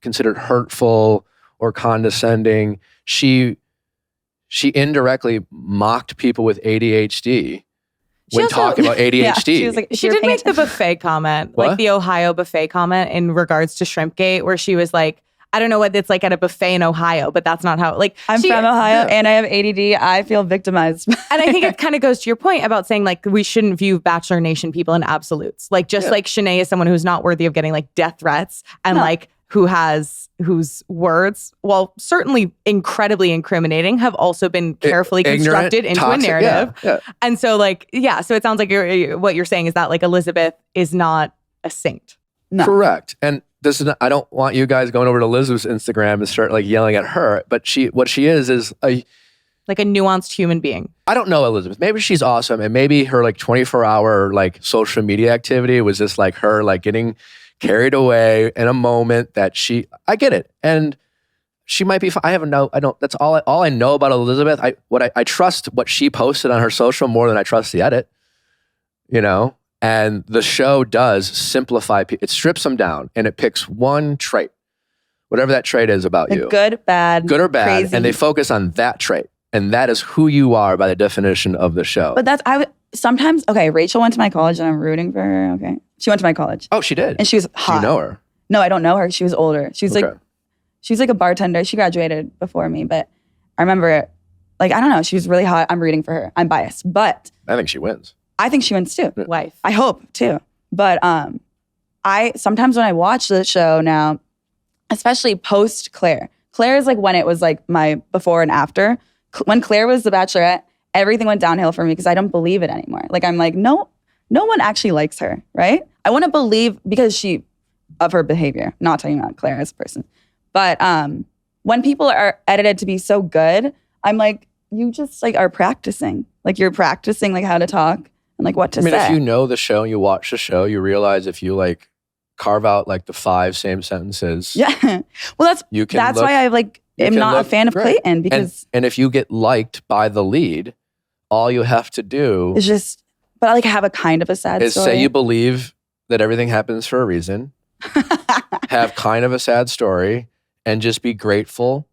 considered hurtful or condescending. She indirectly mocked people with ADHD when talking about ADHD. She did make the buffet comment, like the Ohio buffet comment in regards to Shrimpgate, where she was like, I don't know what it's like at a buffet in Ohio, but that's not how, like, I'm from Ohio and I have ADD. I feel victimized. And I think it kind of goes to your point about saying like, we shouldn't view Bachelor Nation people in absolutes. Like just like Shanae is someone who's not worthy of getting like death threats and like whose words, while certainly incredibly incriminating, have also been carefully constructed into toxic, a narrative. And so like, so it sounds like what you're saying is that like Elizabeth is not a saint. No. Correct. And this is I don't want you guys going over to Elizabeth's Instagram and start like yelling at her, but what she is like a nuanced human being. I don't know Elizabeth. Maybe she's awesome, and maybe her like 24-hour like social media activity was just like her like getting carried away in a moment that I get it. And she might be, that's all I know about Elizabeth. I trust what she posted on her social more than I trust the edit, and the show does simplify, it strips them down and it picks one trait, whatever that trait is about you. Good or bad, crazy. And they focus on that trait. And that is who you are by the definition of the show. But sometimes, Rachel went to my college and I'm rooting for her. Okay. She went to my college. Oh, she did? And she was hot. Do you know her? No, I don't know her. She was older. She was like a bartender. She graduated before me, but I remember, like, I don't know. She was really hot. I'm rooting for her. I'm biased, but I think she wins. I think she wins too. Wife. I hope too. But I sometimes when I watch the show now, especially post Claire is like when it was like my before and after. When Claire was the Bachelorette, everything went downhill for me because I don't believe it anymore. Like I'm like, no one actually likes her, right? I want to believe because of her behavior, not talking about Claire as a person. But when people are edited to be so good, I'm like, you just like are practicing. Like you're practicing like how to talk and like what to say. if you know the show, you watch the show, you realize if you like carve out like the 5 same sentences. Yeah. Well, that's why I like am not a fan of great. Clayton because and if you get liked by the lead, all you have to do it's just, but I like have a kind of a sad is story. say you believe that everything happens for a reason, have kind of a sad story, and just be grateful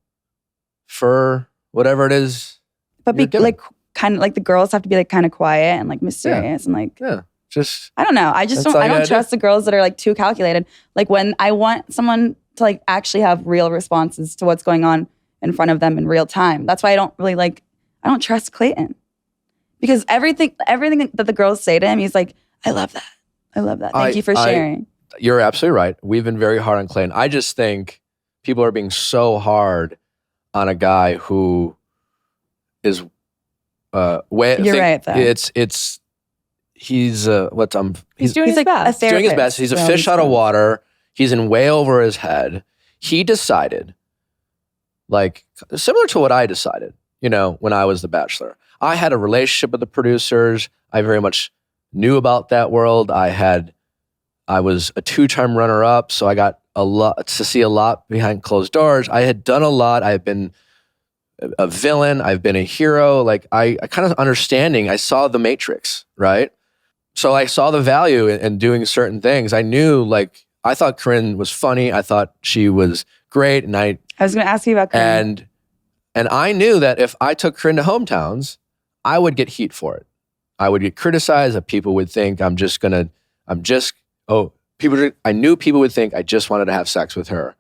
for whatever it is. But be like kind of like the girls have to be like kind of quiet and like mysterious and like just I don't know. I just don't. I don't trust the girls that are like too calculated. Like when I want someone to like actually have real responses to what's going on in front of them in real time. That's why I don't really like. I don't trust Clayton because everything that the girls say to him, he's like, I love that. I love that. Thank you for sharing. You're absolutely right. We've been very hard on Clayton. I just think people are being so hard on a guy who is You're right though. He's doing his like best. A doing his best. He's a fish out of water. He's in way over his head. He decided, like similar to what I decided, when I was the Bachelor. I had a relationship with the producers. I very much knew about that world. I was a 2-time runner-up, so I got to see a lot behind closed doors. I had done a lot. I've been a villain. I've been a hero. Like I kind of understanding. I saw the Matrix, right? So I saw the value in doing certain things. I knew, like, I thought Corinne was funny. I thought she was great. And I was going to ask you about Corinne. And I knew that if I took Corinne to hometowns, I would get heat for it. I would get criticized. That people would think I knew people would think I just wanted to have sex with her,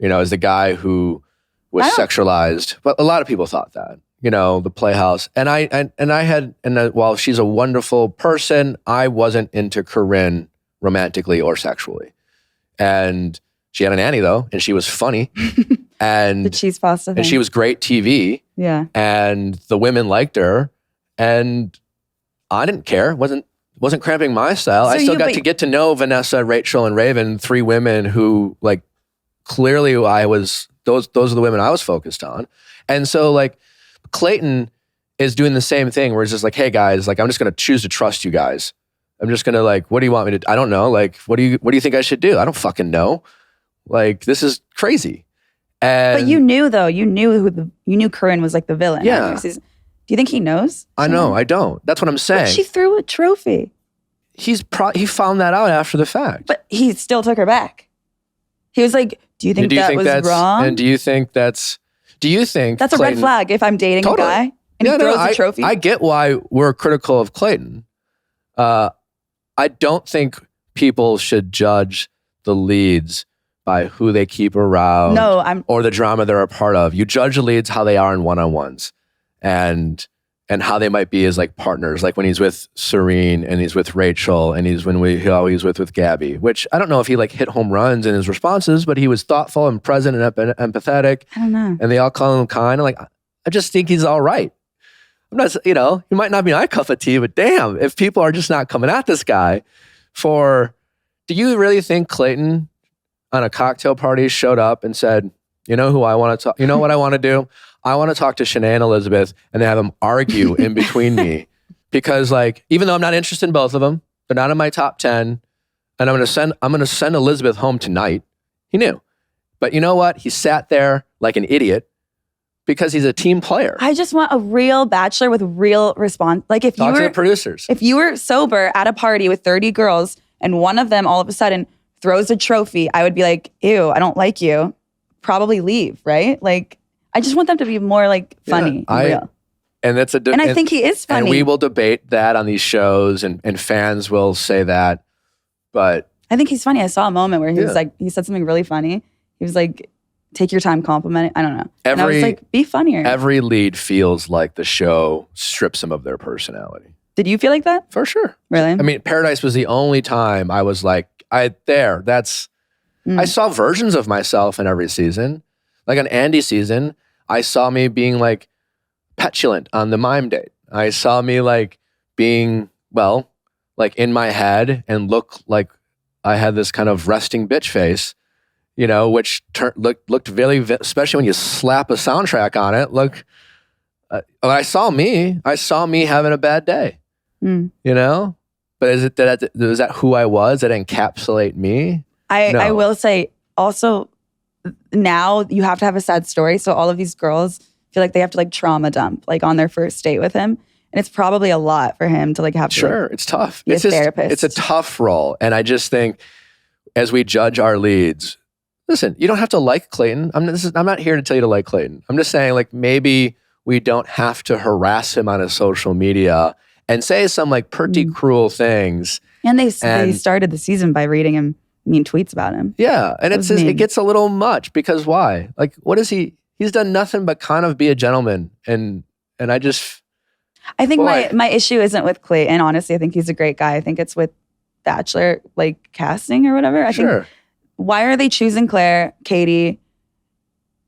as the guy who was sexualized. But a lot of people thought that, the Playhouse. And while she's a wonderful person, I wasn't into Corinne romantically or sexually. And she had a nanny though, and she was funny. And the cheese pasta thing. And she was great TV. Yeah. And the women liked her. And I didn't care. Wasn't cramping my style. I still got to get to know Vanessa, Rachel, and Raven, 3 women who like clearly those are the women I was focused on. And so like Clayton is doing the same thing where it's just like, hey guys, like I'm just gonna choose to trust you guys. I'm just gonna like, what do you want me to do? I don't know. Like, what do you think I should do? I don't fucking know. Like, this is crazy. And but you knew though, you knew Corinne was like the villain. Yeah. Do you think he knows? I know, I don't. That's what I'm saying. But she threw a trophy. He found that out after the fact. But he still took her back. He was like, do you think that was wrong? And do you think that's a red flag if I'm dating a guy and he throws a trophy? I get why we're critical of Clayton. I don't think people should judge the leads by who they keep around or the drama they're a part of. You judge the leads how they are in one-on-ones and how they might be as like partners, like when he's with Serene and he's with Rachel and he's with Gabby, which I don't know if he like hit home runs in his responses, but he was thoughtful and present and empathetic. I don't know. And they all call him kind. Like, I just think he's all right. I'm not, he might not be my cup of tea, but damn, if people are just not coming at this guy do you really think Clayton on a cocktail party showed up and said, you know who I want to talk, you know what I want to do? I want to talk to Shanae and Elizabeth and have them argue in between me. Because like, even though I'm not interested in both of them, they're not in my top 10, and I'm going to send Elizabeth home tonight. He knew. But you know what? He sat there like an idiot because he's a team player. I just want a real Bachelor with real response. Like if Talk to the producers. If you were sober at a party with 30 girls and one of them all of a sudden throws a trophy, I would be like, ew, I don't like you. Probably leave, right? Like, I just want them to be more like funny and real. And that's and I think he is funny. And we will debate that on these shows and fans will say that. But I think he's funny. I saw a moment where he was like, he said something really funny. He was like, take your time complimenting. I don't know. And I was like, be funnier. Every lead feels like the show strips them of their personality. Did you feel like that? For sure. Really? I mean, Paradise was the only time I was like, I saw versions of myself in every season. Like on Andy's season, I saw me being like petulant on the mime date. I saw me like being, well, like in my head and look like I had this kind of resting bitch face, which looked very, especially when you slap a soundtrack on it, I saw me having a bad day, you know? But is that who I was? That encapsulate me? I will say also now you have to have a sad story. So all of these girls feel like they have to like trauma dump like on their first date with him. And it's probably a lot for him to like have to it's tough. Be a therapist. It's a tough role. And I just think as we judge our leads, listen, you don't have to like Clayton. I'm not here to tell you to like Clayton. I'm just saying like maybe we don't have to harass him on his social media and say some like pretty cruel things. And they started the season by reading him mean tweets about him. Yeah. And it gets a little much because why? Like what is he? He's done nothing but kind of be a gentleman. And I think my issue isn't with Clayton. Honestly, I think he's a great guy. I think it's with Bachelor like casting or whatever. I think why are they choosing Claire, Katie,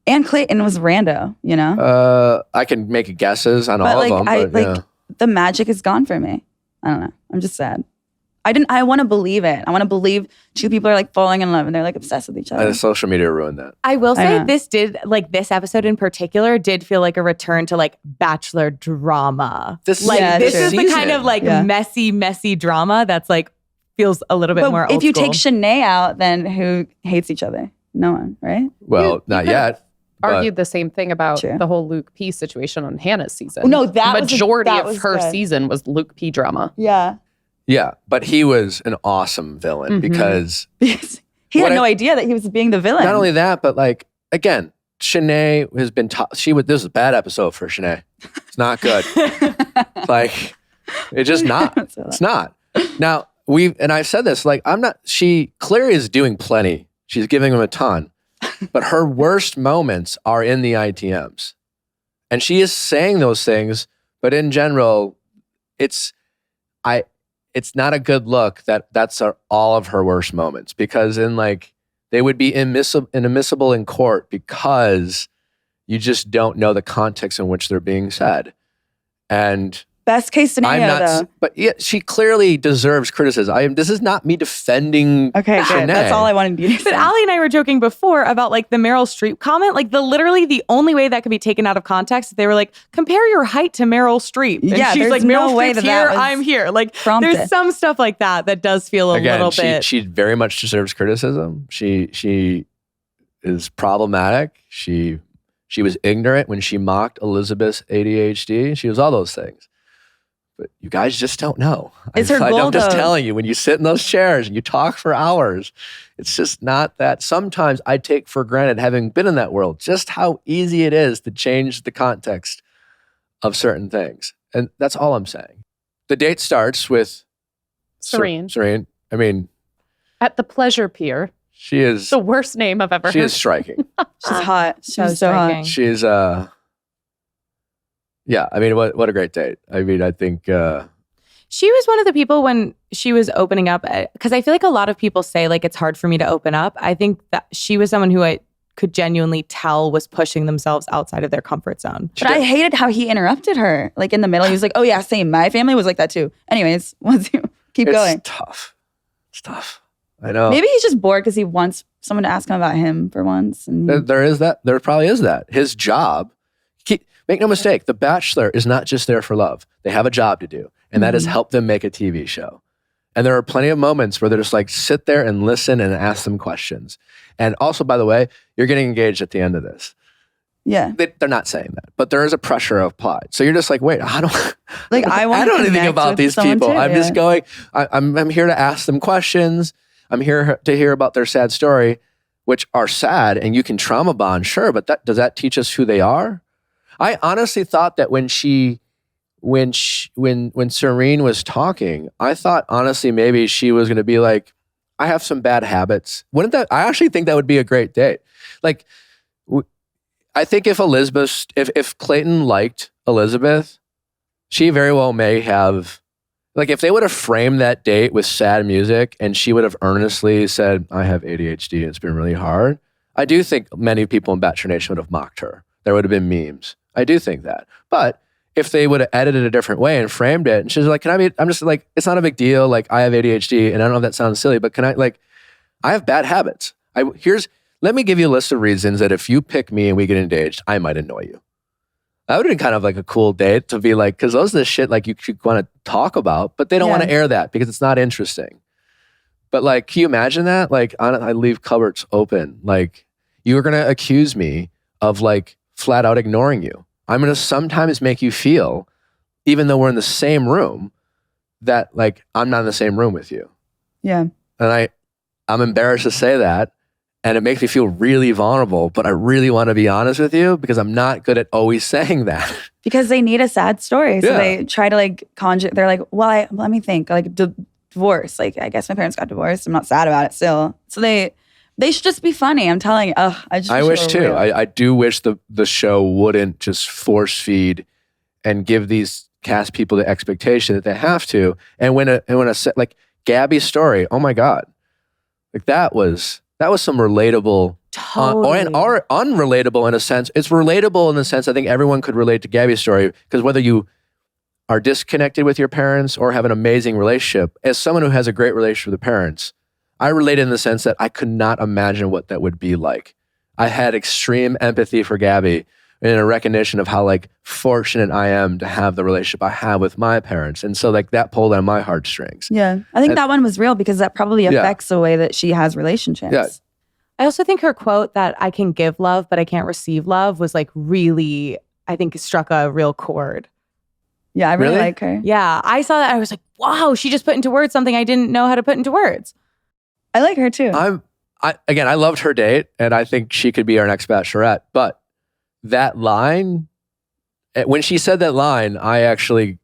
and Clayton was rando, you know? I can make guesses on all of them. The magic is gone for me. I don't know. I'm just sad. I want to believe it. I want to believe two people are like falling in love and they're like obsessed with each other. Social media ruined that. I will say this episode in particular did feel like a return to like Bachelor drama. This is the kind of like messy drama that's like feels a little bit more old if you school. take Shanae out, then who hates each other? No one, right? Well, not yet. Argued the same thing about the whole Luke P situation on Hannah's season. No, that majority of her season was Luke P drama. Yeah. Yeah, but he was an awesome villain because he had no idea that he was being the villain. Not only that, but like again, Shanae has been this is a bad episode for Shanae. It's not good. Like it's just not. It's not. Now and I've said this, like she clearly is doing plenty. She's giving him a ton. But her worst moments are in the ITMs. And she is saying those things, but in general, it's not a good look that's all of her worst moments because they would be inadmissible in court because you just don't know the context in which they're being said. And best case scenario, though. But yeah, she clearly deserves criticism. This is not me defending Okay, Shanae. good. That's all I wanted you to say. But Allie and I were joking before about like the Meryl Streep comment. Like literally the only way that could be taken out of context, they were like, compare your height to Meryl Streep. And she's like, Meryl Streep's here, I'm here. Like there's some stuff like that does feel a little bit. She very much deserves criticism. She is problematic. She was ignorant when she mocked Elizabeth's ADHD. She was all those things. But you guys just don't know. It's her goal, I'm just telling you, when you sit in those chairs and you talk for hours, it's just not that. Sometimes I take for granted, having been in that world, just how easy it is to change the context of certain things. And that's all I'm saying. The date starts with Serene. Serene. I mean, at the Pleasure Pier. She is the worst name I've ever heard. She is striking. She's hot. She's so hot. She's yeah, I mean, what a great date. I mean, I think she was one of the people when she was opening up, because I feel like a lot of people say like it's hard for me to open up. I think that she was someone who I could genuinely tell was pushing themselves outside of their comfort zone. But I hated how he interrupted her. Like in the middle, he was like, "Oh yeah, same. My family was like that too." Anyways, keep going. It's tough. It's tough. I know. Maybe he's just bored because he wants someone to ask him about him for once. And there is that. There probably is that. His job. Make no mistake, The Bachelor is not just there for love. They have a job to do, and that is help them make a TV show. And there are plenty of moments where they're just like, sit there and listen and ask them questions. And also, by the way, you're getting engaged at the end of this. Yeah. They're not saying that, but there is a pressure applied. So you're just like, wait, I don't know anything about these people. Too, I'm just going, I'm here to ask them questions. I'm here to hear about their sad story, which are sad, and you can trauma bond, sure, but does that teach us who they are? I honestly thought that when Serene was talking, I thought honestly maybe she was going to be like, I have some bad habits. I actually think that would be a great date. Like, I think if Clayton liked Elizabeth, she very well may have, like if they would have framed that date with sad music and she would have earnestly said, I have ADHD, it's been really hard. I do think many people in Bachelor Nation would have mocked her. There would have been memes. I do think that. But if they would have edited it a different way and framed it, and she's like, I'm just like, it's not a big deal. Like, I have ADHD, and I don't know if that sounds silly, but I have bad habits. Let me give you a list of reasons that if you pick me and we get engaged, I might annoy you. That would have been kind of like a cool date to be like, because those are the shit like you want to talk about, but they don't want to air that because it's not interesting. But like, can you imagine that? Like, I leave cupboards open. Like, you're going to accuse me of like flat out ignoring you. I'm going to sometimes make you feel, even though we're in the same room, that like I'm not in the same room with you. Yeah. And I'm embarrassed to say that. And it makes me feel really vulnerable, but I really want to be honest with you because I'm not good at always saying that. Because they need a sad story. So they try to like conjure, they're like, well, let me think, like divorce. Like, I guess my parents got divorced. I'm not sad about it still. So they should just be funny. I'm telling you. I wish too. I do wish the show wouldn't just force feed and give these cast people the expectation that they have to. And when a set like Gabby's story, oh my God. Like that was some relatable, or unrelatable in a sense. It's relatable in the sense I think everyone could relate to Gabby's story because whether you are disconnected with your parents or have an amazing relationship, as someone who has a great relationship with the parents, I relate in the sense that I could not imagine what that would be like. I had extreme empathy for Gabby and a recognition of how like fortunate I am to have the relationship I have with my parents. And so like that pulled on my heartstrings. Yeah. I think that one was real because that probably affects the way that she has relationships. Yeah. I also think her quote that I can give love, but I can't receive love was like really, I think struck a real chord. Yeah, I really like her. Yeah. I saw that. I was like, wow, she just put into words something I didn't know how to put into words. I like her too. I loved her date and I think she could be our next Bachelorette, but that line, when she said that line, I actually,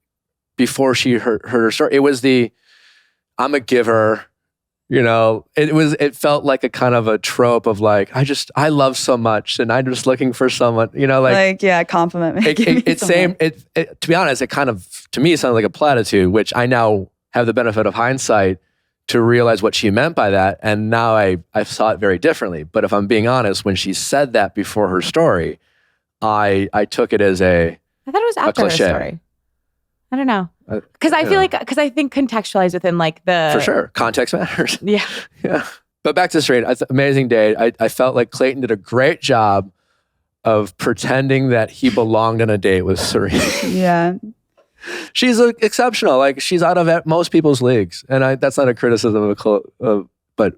before she heard her story, it was I'm a giver, you know, it felt like a kind of a trope of like, I love so much and I'm just looking for someone, you know, like compliment me. To be honest, it kind of, to me, sounded like a platitude, which I now have the benefit of hindsight to realize what she meant by that. And now I saw it very differently. But if I'm being honest, when she said that before her story, I took it as I thought it was after her story. I don't know. Because I feel because I think contextualized within like For sure. Context matters. Yeah. Yeah. But back to Serene, amazing date. I felt like Clayton did a great job of pretending that he belonged on a date with Serene. Yeah. She's exceptional. Like she's out of most people's leagues. And that's not a criticism but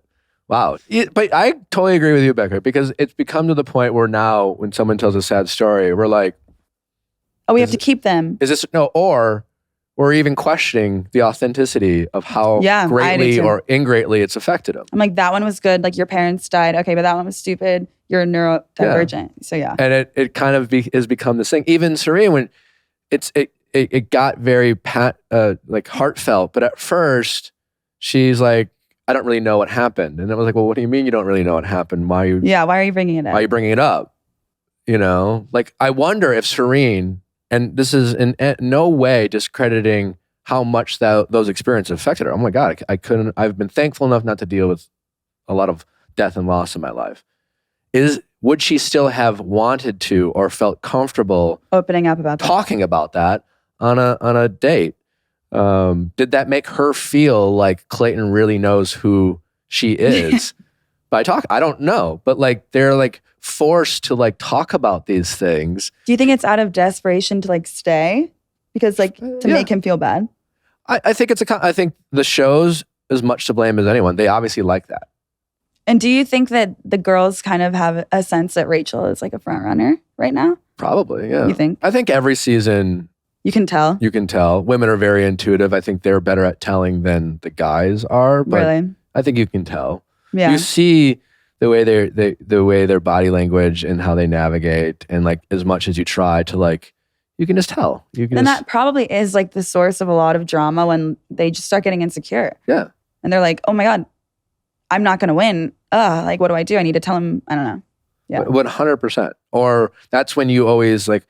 wow. But I totally agree with you, Becca, because it's become to the point where now when someone tells a sad story, we're like, we have to keep them. Is this, or we're even questioning the authenticity of how greatly or ingreatly it's affected them. I'm like, that one was good. Like your parents died. Okay, but that one was stupid. You're neurodivergent. So yeah. And it kind of has become this thing. Even Serene, when it got very like heartfelt, but at first she's like, I don't really know what happened. And it was like, well, what do you mean you don't really know what happened? Why are you bringing it up? Why are you bringing it up? You know, like I wonder if Serene, and this is in no way discrediting how much those experiences affected her. Oh my God, I've been thankful enough not to deal with a lot of death and loss in my life. Would she still have wanted to or felt comfortable opening up about talking about that on a date? Did that make her feel like Clayton really knows who she is? By talk, I don't know, but like they're like forced to like talk about these things. Do you think it's out of desperation to like stay because like to make him feel bad? I think I think the show's as much to blame as anyone. They obviously like that. And do you think that the girls kind of have a sense that Rachel is like a front runner right now? Probably, yeah. You think? I think every season you can tell. You can tell. Women are very intuitive. I think they're better at telling than the guys are. But really? I think you can tell. Yeah. You see the way the way their body language and how they navigate, and like as much as you try to like, you can just tell. That probably is like the source of a lot of drama when they just start getting insecure. Yeah. And they're like, oh my God, I'm not going to win. Like, what do? I need to tell him. I don't know. Yeah. 100%. Or that's when you always like.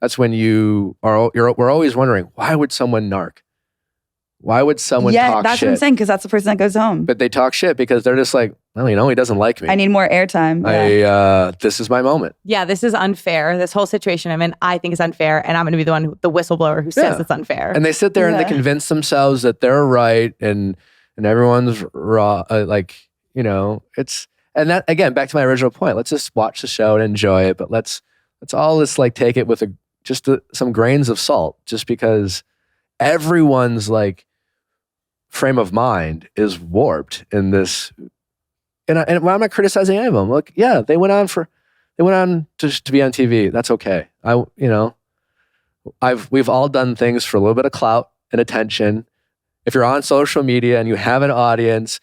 That's when we're always wondering, why would someone narc? Why would someone talk shit? Yeah, that's what I'm saying, because that's the person that goes home. But they talk shit because they're just like, well, you know, he doesn't like me. I need more airtime. This is my moment. Yeah, this is unfair. This whole situation I'm in, I think is unfair. And I'm going to be the whistleblower who says it's unfair. And they sit there and they convince themselves that they're right and everyone's wrong. Like, you know, and that, again, back to my original point, let's just watch the show and enjoy it. But let's all just like take it with just some grains of salt, just because everyone's like frame of mind is warped in this. And I'm not criticizing any of them. Look, yeah, they went on to be on TV. That's okay. We've all done things for a little bit of clout and attention. If you're on social media and you have an audience,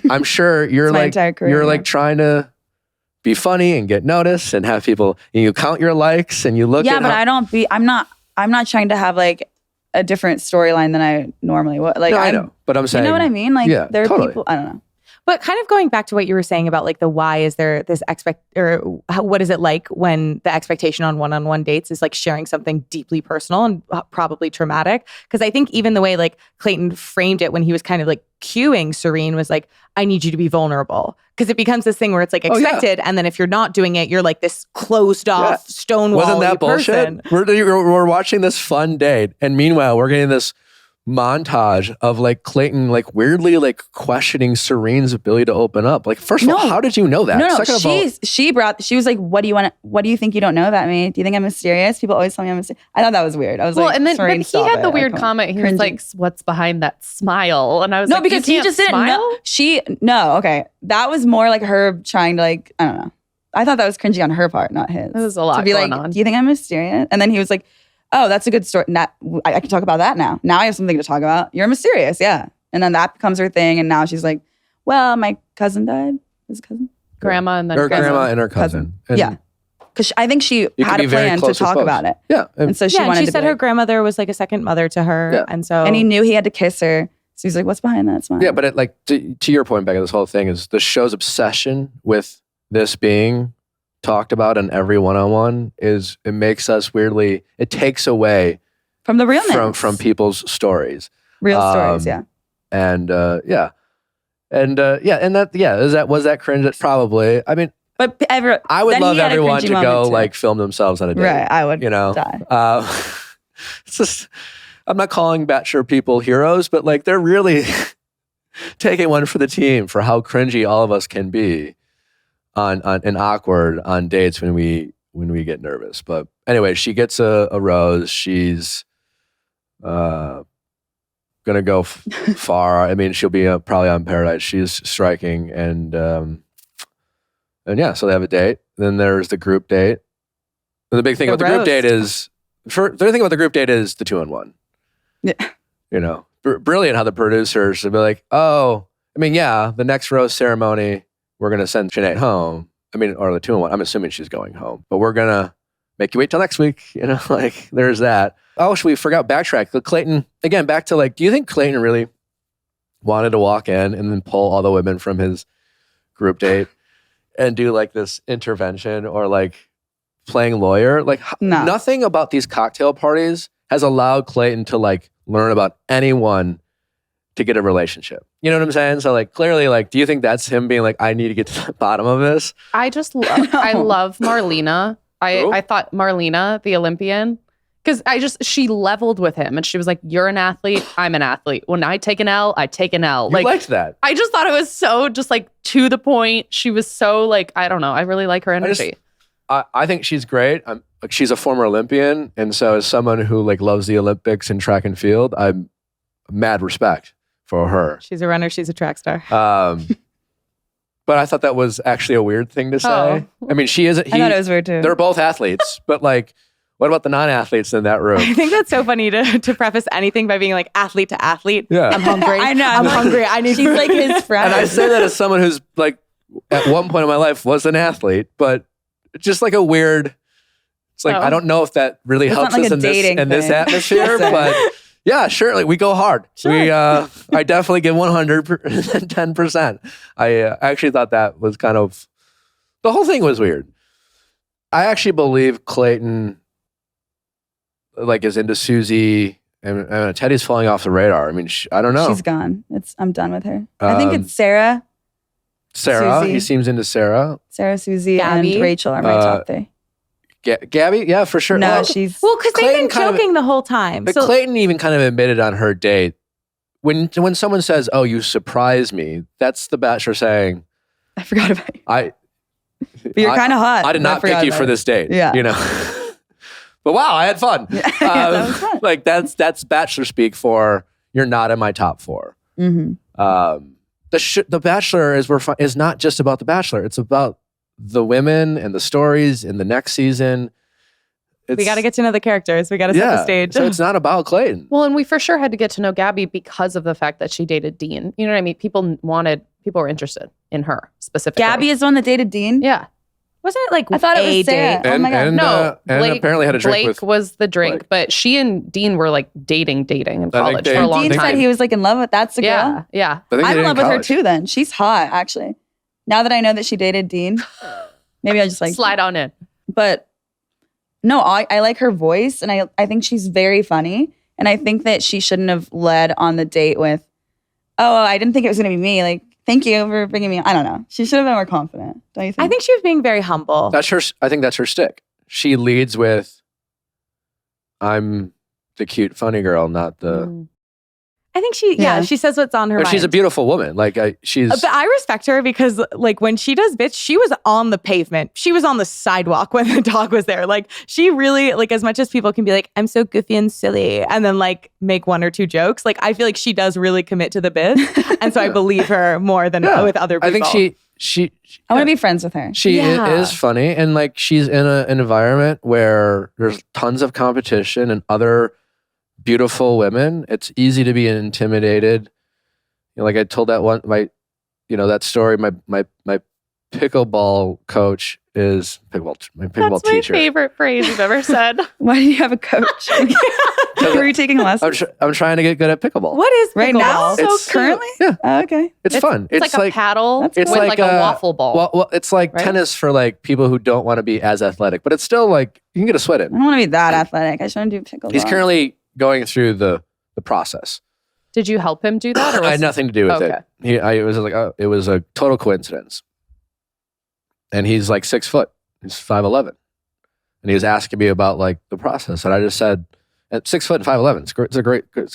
I'm sure you're like trying to be funny and get noticed and have people, and you count your likes and you look at but I'm not trying to have like a different storyline than I normally would. Like, no, I know, but I'm saying, you know what I mean? Like, yeah, there are totally. people, I don't know. But kind of going back to what you were saying about like the why is there this what is it like when the expectation on one-on-one dates is like sharing something deeply personal and probably traumatic? Because I think even the way like Clayton framed it when he was kind of like cueing Serene was like, I need you to be vulnerable. Because it becomes this thing where it's like expected, and then if you're not doing it, you're like this closed off stonewall. Wasn't that bullshit? We're watching this fun date, and meanwhile we're getting this montage of like Clayton like weirdly like questioning Serene's ability to open up. Like, first of all, how did you know that? No, she was like, what do you think you don't know about me? Do you think I'm mysterious? People always tell me I'm mysterious. I thought that was weird. I was like, and then Serene, but he had the weird comment. He was like, what's behind that smile? And I was like, because he just didn't know. Okay. That was more like her trying to like, I don't know. I thought that was cringy on her part, not his. There was a lot to be going like, on. do you think I'm mysterious? And then he was like, oh, that's a good story. I can talk about that now. Now I have something to talk about. You're mysterious, yeah. And then that becomes her thing. And now she's like, well, my cousin died. His cousin? Grandma and then her grandma and her cousin. And yeah. Because I think she had a plan to talk about it. Yeah. And so she wanted to said her grandmother was like a second mother to her. Yeah. And he knew he had to kiss her. So he's like, what's behind that smile? Yeah, but it like to your point, Becca, this whole thing is the show's obsession with this being talked about in every one-on-one it makes us weirdly, it takes away from the realness from people's stories. Real stories, yeah. And was that cringe? It probably. I mean, but I would love everyone to go like film themselves on a date. Right, I would. Die. It's just, I'm not calling Bachelor people heroes, but like they're really taking one for the team for how cringy all of us can be on and awkward on dates when we get nervous. But anyway, she gets a rose. She's gonna go far. I mean, she'll be probably on Paradise. She's striking, and yeah, so they have a date. Then there's the group date. And the big thing about the group date is the thing about the group date is the 2-on-1. Yeah, Brilliant how the producers would be like, oh, I mean, yeah, the next rose ceremony, we're gonna send Shanae home. I mean, or the 2-on-1. I'm assuming she's going home, but we're gonna make you wait till next week. Like there's that. Oh, we forgot backtrack. Clayton, again, back to like, do you think Clayton really wanted to walk in and then pull all the women from his group date and do like this intervention or like playing lawyer? Like nothing about these cocktail parties has allowed Clayton to like learn about anyone to get a relationship. You know what I'm saying? So like clearly, like, do you think that's him being like, I need to get to the bottom of this? I love Marlena. I thought Marlena, the Olympian, because she leveled with him and she was like, you're an athlete, I'm an athlete. When I take an L, I take an L. You liked that. I just thought it was so just like to the point. She was so like, I don't know. I really like her energy. I think she's great. She's a former Olympian. And so as someone who like loves the Olympics and track and field, I'm mad respect for her. She's a runner. She's a track star. But I thought that was actually a weird thing to say. Oh. I mean, she isn't. I thought it was weird too. They're both athletes, but like, what about the non-athletes in that room? I think that's so funny to preface anything by being like athlete to athlete. Yeah. I'm hungry. I know. I'm hungry. I need. She's like his friend. And I say that as someone who's like, at one point in my life was an athlete, but just like a weird. It's like I don't know if that really helps like us in this atmosphere, but. Yeah, sure. Like we go hard. Sure. I definitely give 110%. I actually thought that was kind of, the whole thing was weird. I actually believe Clayton like is into Susie and Teddy's falling off the radar. I mean, I don't know. She's gone. I'm done with her. I think it's Sarah. Susie. He seems into Sarah. Sarah, Susie, Gabby. and Rachel are my top three. Gabby, yeah, for sure. No, because they've been joking the whole time. But Clayton even kind of admitted on her date when someone says, "Oh, you surprised me," that's the Bachelor saying, "I forgot about you." But you're kind of hot. I did not pick you for this date. Yeah, you know. But wow, I had fun. That was fun. Like that's Bachelor speak for you're not in my top 4. Mm-hmm. The Bachelor is not just about the Bachelor. It's about the women and the stories in the next season. We got to get to know the characters. We got to set the stage. So it's not about Clayton. Well, and we for sure had to get to know Gabby because of the fact that she dated Dean. You know what I mean? People were interested in her specifically. Gabby is the one that dated Dean? Yeah. Wasn't it like I thought it was Sarah. And, oh my God. No, and Blake, apparently had a drink Blake with was the drink, Blake. but she and Dean were like dating in college they- for a long Dean time. said he was like in love with that's the girl. yeah, yeah. I think they I'm did in love with college. her too then. She's hot, actually. Now that I know that she dated Dean, maybe I just like Slide on in. But no, I like her voice and I think she's very funny. And I think that she shouldn't have led on the date with, oh, I didn't think it was going to be me. Like, thank you for bringing me. I don't know. She should have been more confident. Don't you think? I think she was being very humble. I think that's her stick. She leads with, I'm the cute, funny girl, not the. I think she says what's on her But mind. she's a beautiful woman. Like she's. But I respect her because like when she does bits, she was on the pavement. She was on the sidewalk when the dog was there. Like she really, like as much as people can be like, I'm so goofy and silly and then like make 1 or 2 jokes. Like I feel like she does really commit to the bit. And so I believe her more than with other people. I think she I want to be friends with her. She is funny and like she's in an environment where there's tons of competition and other beautiful women. It's easy to be intimidated. You know, like I told that one, that story. My pickleball coach is my pickleball That's teacher. my favorite phrase you've ever said. Why do you have a coach? Were you taking lessons? I'm trying to get good at pickleball. What is Right now? pickleball? It's- Currently? Yeah. Oh, okay. It's fun. It's like a paddle That's with cool. like a waffle ball. Well, it's like Right? tennis for like people who don't want to be as athletic, but it's still like you can get a sweat I in. don't want to be that athletic. I just want to do pickleball. He's currently going through the process. Did you help him do that? Or I had nothing to do with Okay. it. It was a total coincidence. And he's like 6 foot. He's 5'11". And he was asking me about like the process. And I just said, at 6 foot and 5'11", it's a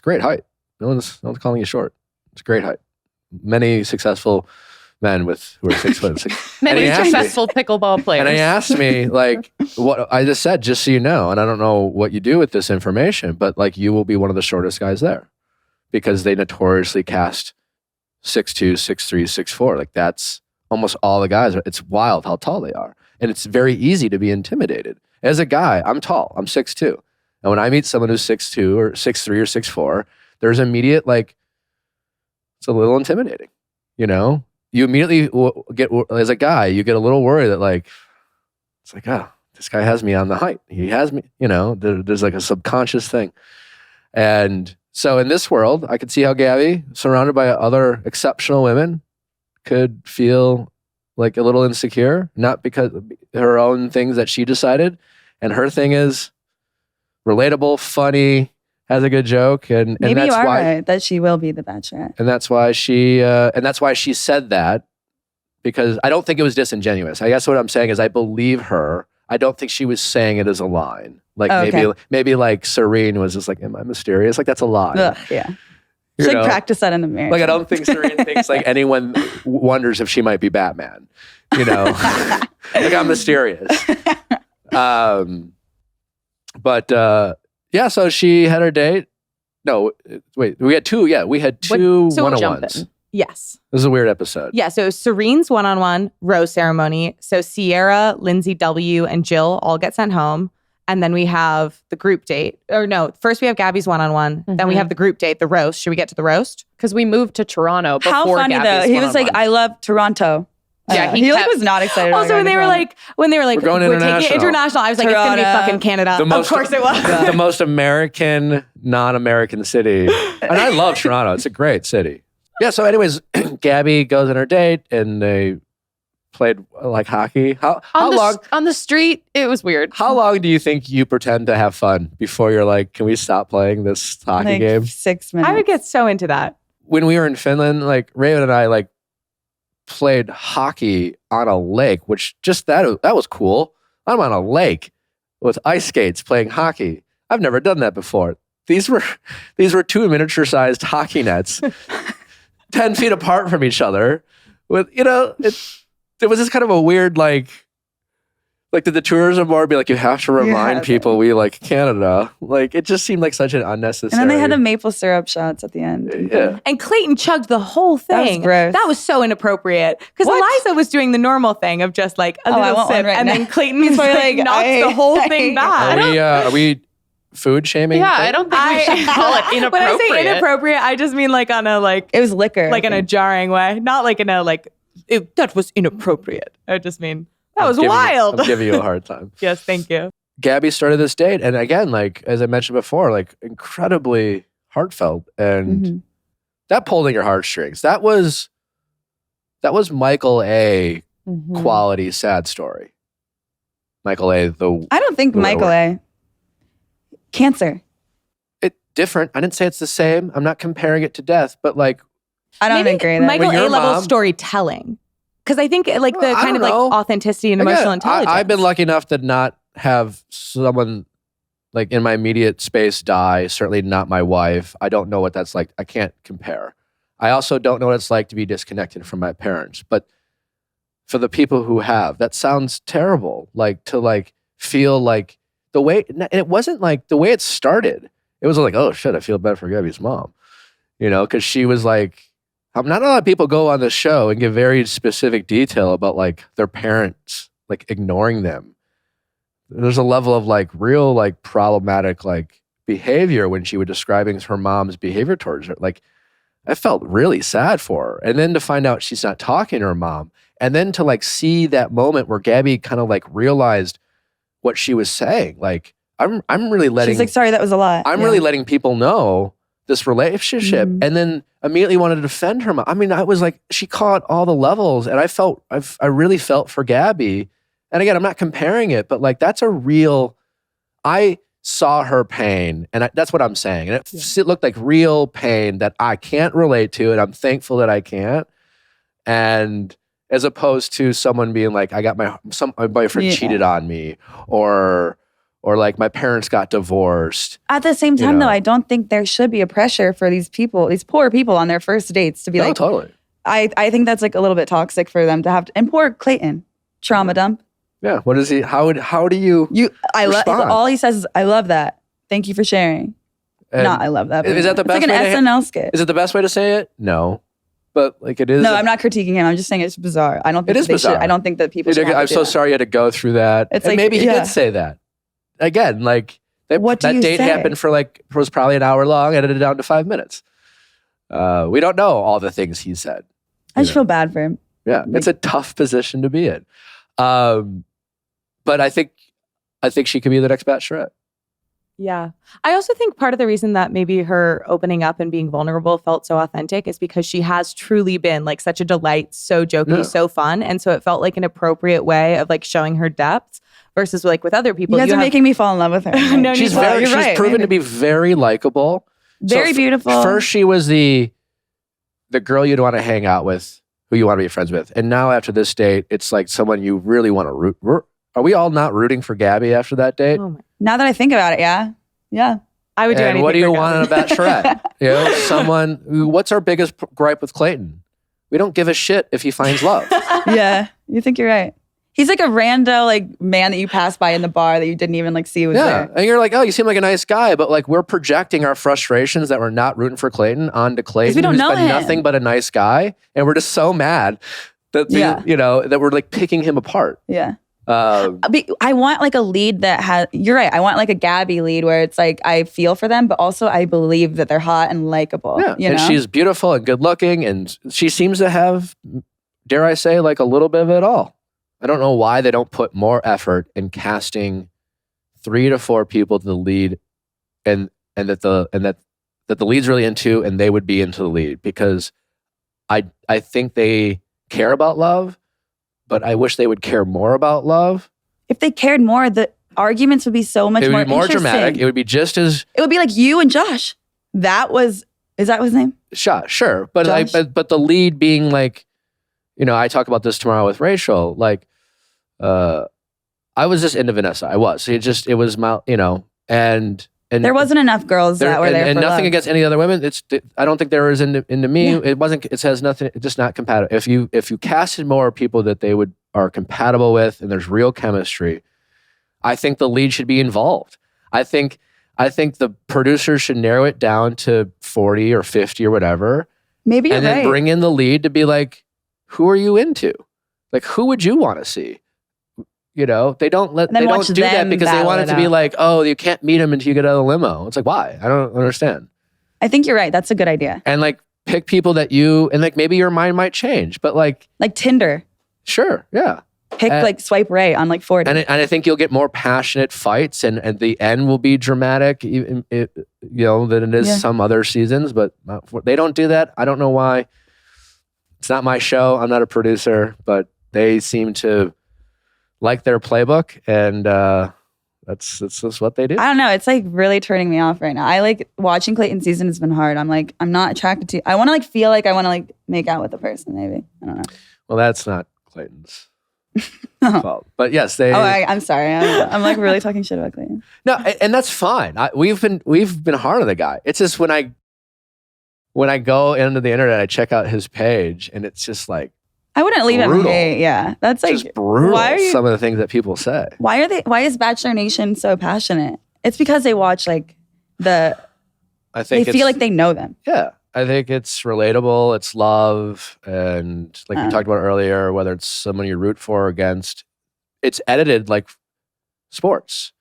great height. No one's calling you short. It's a great height. Many successful men who are 6 foot. Many And he asked me- successful pickleball players. And he asked me, like, what I just said, just so you know, and I don't know what you do with this information, but like you will be one of the shortest guys there because they notoriously cast 6'2", 6'3", 6'4". Like that's almost all the guys. It's wild how tall they are. And it's very easy to be intimidated. As a guy, I'm tall. I'm 6'2". And when I meet someone who's 6'2", or 6'3", or 6'4", there's immediate, like, it's a little intimidating, you know? You immediately get, as a guy, you get a little worried that like, it's like, oh, this guy has me on the height. He has me, you know, there's like a subconscious thing. And so in this world, I could see how Gabby, surrounded by other exceptional women, could feel like a little insecure, not because of her own things that she decided. And her thing is relatable, funny, has a good joke. And Maybe that's you are why, right that she will be the Bachelorette. and that's why she said that, because I don't think it was disingenuous. I guess what I'm saying is I believe her. I don't think she was saying it as a line. Like maybe like Serene was just like, am I mysterious? Like that's a lie. Ugh, yeah. You Should know? practice that in the mirror. Like I don't think Serene thinks like anyone wonders if she might be Batman. You know, like I'm mysterious. Yeah. So she had her date. No, wait. We had two. Yeah, we had two So one-on-ones. jumping. Yes. This is a weird episode. Yeah. So Serene's one-on-one rose ceremony. So Sierra, Lindsay W, and Jill all get sent home. And then we have the group date. Or no, first we have Gabby's one-on-one. Then we have the group date, the roast. Should we get to the roast? Because we moved to Toronto before How funny Gabby's though. He was like, one-on-one. I love Toronto. Yeah, he kept- was not excited. about Also, going when to they were Toronto. like, We're going we're taking it international. international, I was like, it's gonna be Toronto. fucking Canada. The most- of course it was. The most American, non-American city. And I love Toronto. It's a great city. Yeah. So anyways, Gabby goes on her date and they played like hockey. How long? On the street, it was weird. How long do you think you pretend to have fun before you're like, can we stop playing this hockey like game? 6 minutes. I would get so into that. When we were in Finland, like Raven and I like played hockey on a lake, which just that was cool. I'm on a lake with ice skates playing hockey. I've never done that before. These were 2 miniature-sized hockey nets, 10 feet apart from each other. With it was just kind of a weird like Like, did the tourism board be like, you have to remind people we like Canada? Like, it just seemed like such an unnecessary. And then they had the maple syrup shots at the end. Yeah. And Clayton chugged the whole thing. That was gross. That was so inappropriate. Because Eliza was doing the normal thing of just like a I little want sip. one right And now. then Clayton was like, knocks the whole thing back. Are we food shaming? Yeah, I don't think we should call it inappropriate. When I say inappropriate, I just mean like on a like It was liquor. like in a jarring way, not like in a like that was inappropriate. I just mean that was wild. I'm giving you a hard time. Yes, thank you. Gabby started this date, and again, like as I mentioned before, like incredibly heartfelt, and that pulled at your heartstrings. That was Michael A. quality sad story. Michael A. I don't think Michael A. Cancer. It different. I didn't say it's the same. I'm not comparing it to death, but like I don't agree with that. Michael When A. level your mom- storytelling. Because I think like the I kind of don't like know. authenticity and emotional intelligence. I've been lucky enough to not have someone like in my immediate space die. Certainly not my wife. I don't know what that's like. I can't compare. I also don't know what it's like to be disconnected from my parents. But for the people who have, that sounds terrible. Like to like feel like the way, and it wasn't like the way it started. It was like, oh shit, I feel bad for Gabby's mom. You know, because she was like, not a lot of people go on the show and give very specific detail about like their parents, like ignoring them. There's a level of like real, like problematic, like behavior when she was describing her mom's behavior towards her. Like I felt really sad for her. And then to find out she's not talking to her mom. And then to like see that moment where Gabby kind of like realized what she was saying. Like I'm really letting, She's like, sorry, that was a lot. I'm really letting people know this relationship, and then immediately wanted to defend her mom. I mean, I was like, she caught all the levels, and I really felt for Gabby. And again, I'm not comparing it, but like that's a real. I saw her pain, and that's what I'm saying, and it looked like real pain that I can't relate to, and I'm thankful that I can't. And as opposed to someone being like, I got my boyfriend cheated on me, or like my parents got divorced. At the same time, though, I don't think there should be a pressure for these people, these poor people on their first dates to be like, totally. I think that's like a little bit toxic for them to have to, and poor Clayton, trauma dump. Yeah. What is he? How do you respond? All he says is, I love that. Thank you for sharing. And I love that. Is that the best It's like an SNL skit. Is it the best way to say it? No. But like it is. No, I'm not critiquing him. I'm just saying it's bizarre. I don't think it is bizarre. I don't think that people should have to I'm do so that. sorry you had to go through that. It's and like, maybe he did say that. Again, like that date happened for was probably an hour long, edited down to 5 minutes. We don't know all the things he said. I just feel bad for him. Yeah, it's a tough position to be in. But I think she could be the next Bachelorette. Yeah. I also think part of the reason that maybe her opening up and being vulnerable felt so authentic is because she has truly been like such a delight, so jokey, so fun. And so it felt like an appropriate way of like showing her depth versus like with other people. You guys are making me fall in love with her. No, she's proven to be very likable. Very beautiful. First, she was the girl you'd want to hang out with, who you want to be friends with. And now after this date, it's like someone you really want to root. Are we all not rooting for Gabby after that date? Oh my. Now that I think about it, yeah. I would do anything. What do you for want in a Bachelorette? Someone. What's our biggest gripe with Clayton? We don't give a shit if he finds love. Yeah, you think you're right. He's like a rando like man that you passed by in the bar that you didn't even like see was there. And you're like, oh, you seem like a nice guy, but like we're projecting our frustrations that we're not rooting for Clayton onto Clayton, we don't who's know been him. nothing but a nice guy, and we're just so mad that that we're like picking him apart. Yeah. I want like a lead that has, you're right, I want like a Gabby lead where it's like I feel for them, but also I believe that they're hot and likable. Yeah, you and know? she's beautiful and good looking, and she seems to have, dare I say, like a little bit of it all. I don't know why they don't put more effort in casting 3 to 4 people to the lead, and that the lead's really into, and they would be into the lead, because I think they care about love. But I wish they would care more about love. If they cared more, the arguments would be so much more It would be more interesting. dramatic. It would be just as... It would be like you and Josh. Is that his name? Sure. But Josh? but the lead being like, I talk about this tomorrow with Rachel. Like, I was just into Vanessa. I was. It was my, and there wasn't enough girls that were there and for nothing love. against any other women. I don't think there is into me. Yeah. It wasn't. It has nothing. It's just not compatible. If you casted more people that they would are compatible with and there's real chemistry, I think the lead should be involved. I think the producers should narrow it down to 40 or 50 or whatever. Maybe you're and then right. bring in the lead to be like, who are you into? Like, who would you want to see? You know, they don't do that because they want it to be like, oh, you can't meet him until you get out of the limo. It's like, why? I don't understand. I think you're right. That's a good idea. And like, pick people that and like, maybe your mind might change, but like Tinder. Sure. Yeah. Pick like swipe right on like 40. And I think you'll get more passionate fights and the end will be dramatic, than it is some other seasons, but they don't do that. I don't know why. It's not my show. I'm not a producer, but they seem to like their playbook, and that's what they do. I don't know. It's like really turning me off right now. I like watching Clayton's season has been hard. I'm like, I'm not attracted to. I want to like feel like I want to like make out with the person. Maybe I don't know. Well, that's not Clayton's fault, but yes, they. Oh, I'm sorry. I'm like really talking shit about Clayton. No, and that's fine. We've been hard on the guy. It's just when I go into the internet, I check out his page, and it's just like. I wouldn't leave brutal. him. Yeah, that's like just brutal. Why are you, some of the things that people say. Why is Bachelor Nation so passionate? It's because they watch like they feel like they know them. Yeah, I think it's relatable. It's love, and like we talked about earlier, whether it's someone you root for or against, it's edited like sports.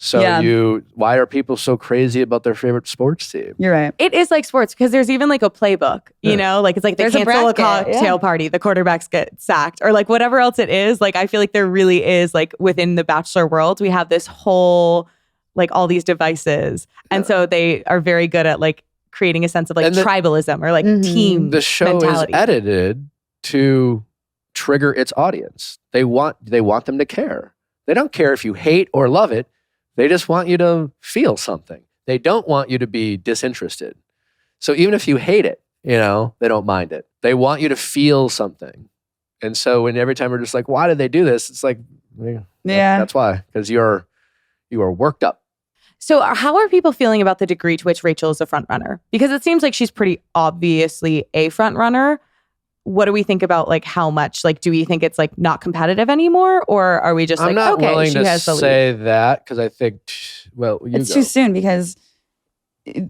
So why are people so crazy about their favorite sports team? You're right. It is like sports because there's even like a playbook, you know, like it's like they cancel a cocktail party, the quarterbacks get sacked or like whatever else it is. Like I feel like there really is like within the Bachelor world, we have this whole, like all these devices. And so they are very good at like creating a sense of like tribalism or like team The show mentality. Is edited to trigger its audience. They want them to care. They don't care if you hate or love it. They just want you to feel something. They don't want you to be disinterested. So even if you hate it, they don't mind it. They want you to feel something. And so every time we're just like, why did they do this? It's like, that's why. Because you are worked up. So how are people feeling about the degree to which Rachel is a front runner? Because it seems like she's pretty obviously a front runner. What do we think about like how much? Like, do we think it's like not competitive anymore, or are we just I'm not willing she has the lead? Say that because I think it's too soon because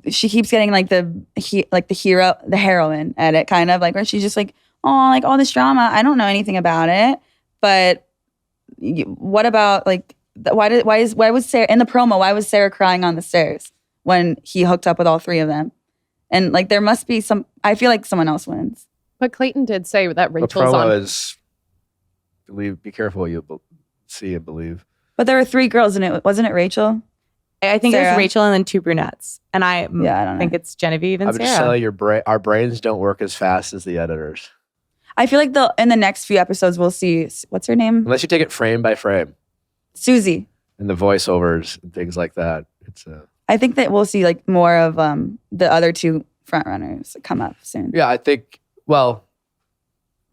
she keeps getting like the heroine edit kind of like where she's just like, oh, like all this drama. I don't know anything about it, but what about like why was Sarah in the promo? Why was Sarah crying on the stairs when he hooked up with all three of them? And like there must be some. I feel like someone else wins. But Clayton did say that Rachel's the promo is be careful what you see and believe. But there were three girls in it. Wasn't it Rachel? I think Sarah? it was Rachel and then two brunettes. And I don't think it's Genevieve and I'm Sarah. just telling you, our brains don't work as fast as the editors. I feel like in the next few episodes we'll see, what's her name? Unless you take it frame by frame. Susie. And the voiceovers and things like that. I think that we'll see like more of the other two frontrunners come up soon. Yeah, I think,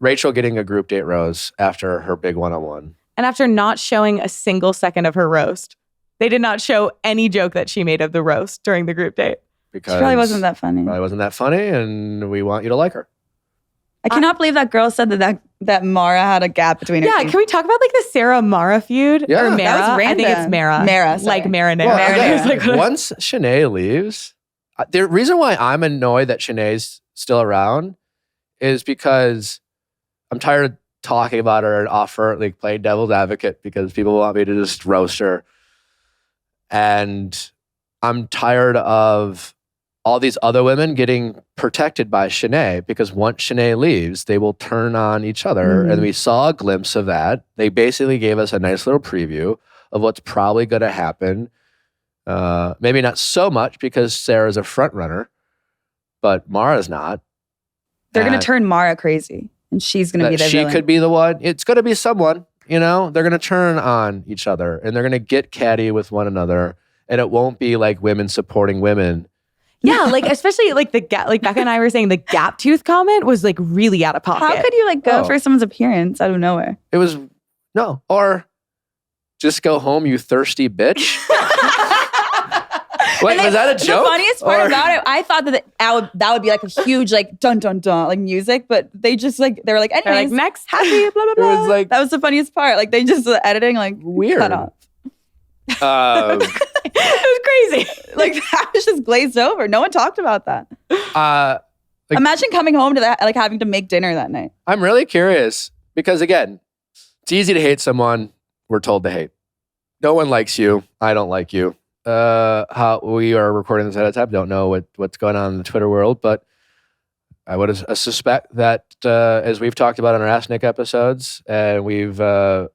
Rachel getting a group date rose after her big one-on-one. And after not showing a single second of her roast. They did not show any joke that she made of the roast during the group date. Because she probably wasn't that funny. And we want you to like her. I cannot believe that girl said that Mara had a gap between her teeth. Can we talk about like the Sarah Mara feud? Yeah. Or Mara? That was random. I think it's Mara. Mara, sorry. Like marinara. Well, once Shanae leaves, the reason why I'm annoyed that Shanae's still around is because I'm tired of talking about her and offer like playing devil's advocate because people want me to just roast her. And I'm tired of all these other women getting protected by Shanae because once Shanae leaves, they will turn on each other. And we saw a glimpse of that. They basically gave us a nice little preview of what's probably going to happen. Maybe not so much because Sarah's a front runner, but Mara's not. They're going to turn Mara crazy and she's going to be the villain. She could be the one. It's going to be someone, they're going to turn on each other and they're going to get catty with one another. And it won't be like women supporting women. Yeah, like especially like like Becca and I were saying the gap tooth comment was like really out of pocket. How could you like go for someone's appearance out of nowhere? It was or just go home, you thirsty bitch. Wait, was that a joke? The funniest part about it, I thought that that would be like a huge like dun dun dun like music, but they just like they were like anyways, next happy blah blah blah. It was like that was the funniest part. Like they just the editing like weird. cut off. It was crazy. Like that was just glazed over. No one talked about that. Imagine coming home to that, like having to make dinner that night. I'm really curious because again, it's easy to hate someone we're told to hate. No one likes you. I don't like you. How we are recording this ahead of time. Don't know what's going on in the Twitter world, but I would suspect that as we've talked about on our Ask Nick episodes, and we've had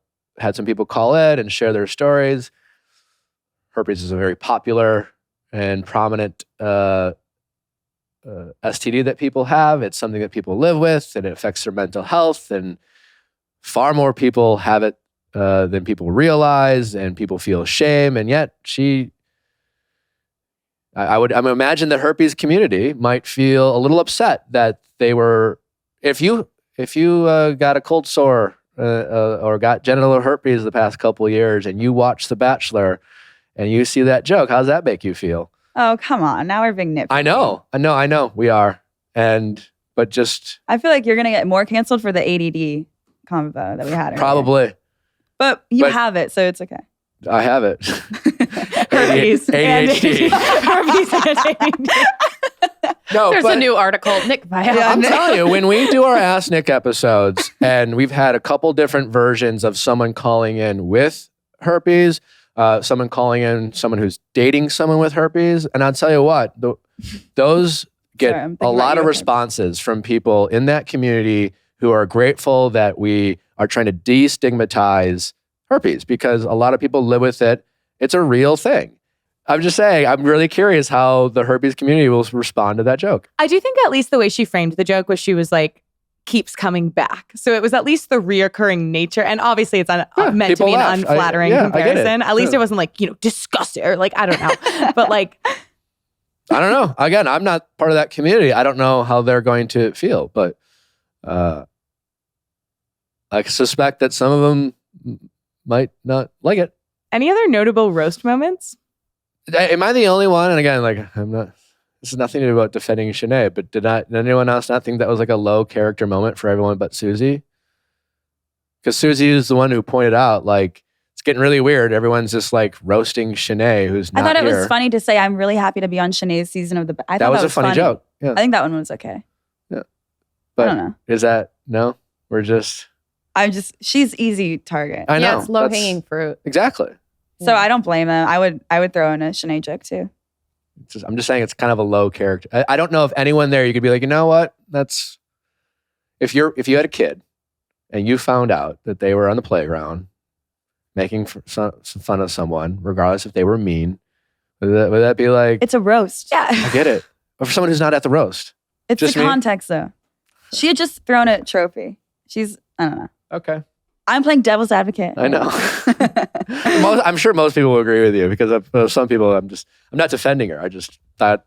some people call in and share their stories. Herpes is a very popular and prominent STD that people have. It's something that people live with, and it affects their mental health. And far more people have it than people realize, and people feel shame. And yet, I would imagine the herpes community might feel a little upset that they were. If you got a cold sore or got genital herpes the past couple of years, and you watch The Bachelor, and you see that joke, how does that make you feel? Oh, come on. Now we're being nitpicky. I know. We are. But just... I feel like you're going to get more canceled for the ADD convo that we had earlier. Probably. But you have it, so it's okay. I have it. Herpes. ADHD. Herpes and ADHD. No, There's a new article, Nick Viall. Yeah, I'm telling you, when we do our Ask Nick episodes, and we've had a couple different versions of someone calling in with herpes, someone calling in someone who's dating someone with herpes, and I'll tell you what, those get a lot of responses from people in that community who are grateful that we are trying to destigmatize herpes because a lot of people live with it. It's a real thing. I'm just saying, I'm really curious how the herpes community will respond to that joke. I do think at least the way she framed the joke was she was like, keeps coming back. So it was at least the reoccurring nature. And obviously it's meant to be an unflattering comparison. At least it wasn't like, disgusting or like, I don't know. But like... I don't know. Again, I'm not part of that community. I don't know how they're going to feel. But I suspect that some of them might not like it. Any other notable roast moments? Am I the only one? And again, like I'm not. This is nothing to do about defending Shanae, but did anyone else not think that was like a low character moment for everyone but Susie? Because Susie is the one who pointed out, like, it's getting really weird. Everyone's just like roasting Shanae, who's not I thought it here. was funny to say, I'm really happy to be on Shanae's season of the... I thought that was a funny joke. Yeah. I think that one was okay. Yeah. But I don't know. Is that, no? We're just... she's easy target. I know. Yeah, it's low-hanging fruit. Exactly. So I don't blame them. I would throw in a Shanae joke too. I'm just saying it's kind of a low character. I don't know if anyone there you could be like, you know what? That's if you had a kid and you found out that they were on the playground making some fun of someone, regardless if they were mean, would that be like? It's a roast. Yeah, I get it. Or for someone who's not at the roast. It's just the context though. She had just thrown a trophy. I don't know. Okay. I'm playing devil's advocate. I know. I'm sure most people will agree with you because of some people, I'm not defending her. I just thought,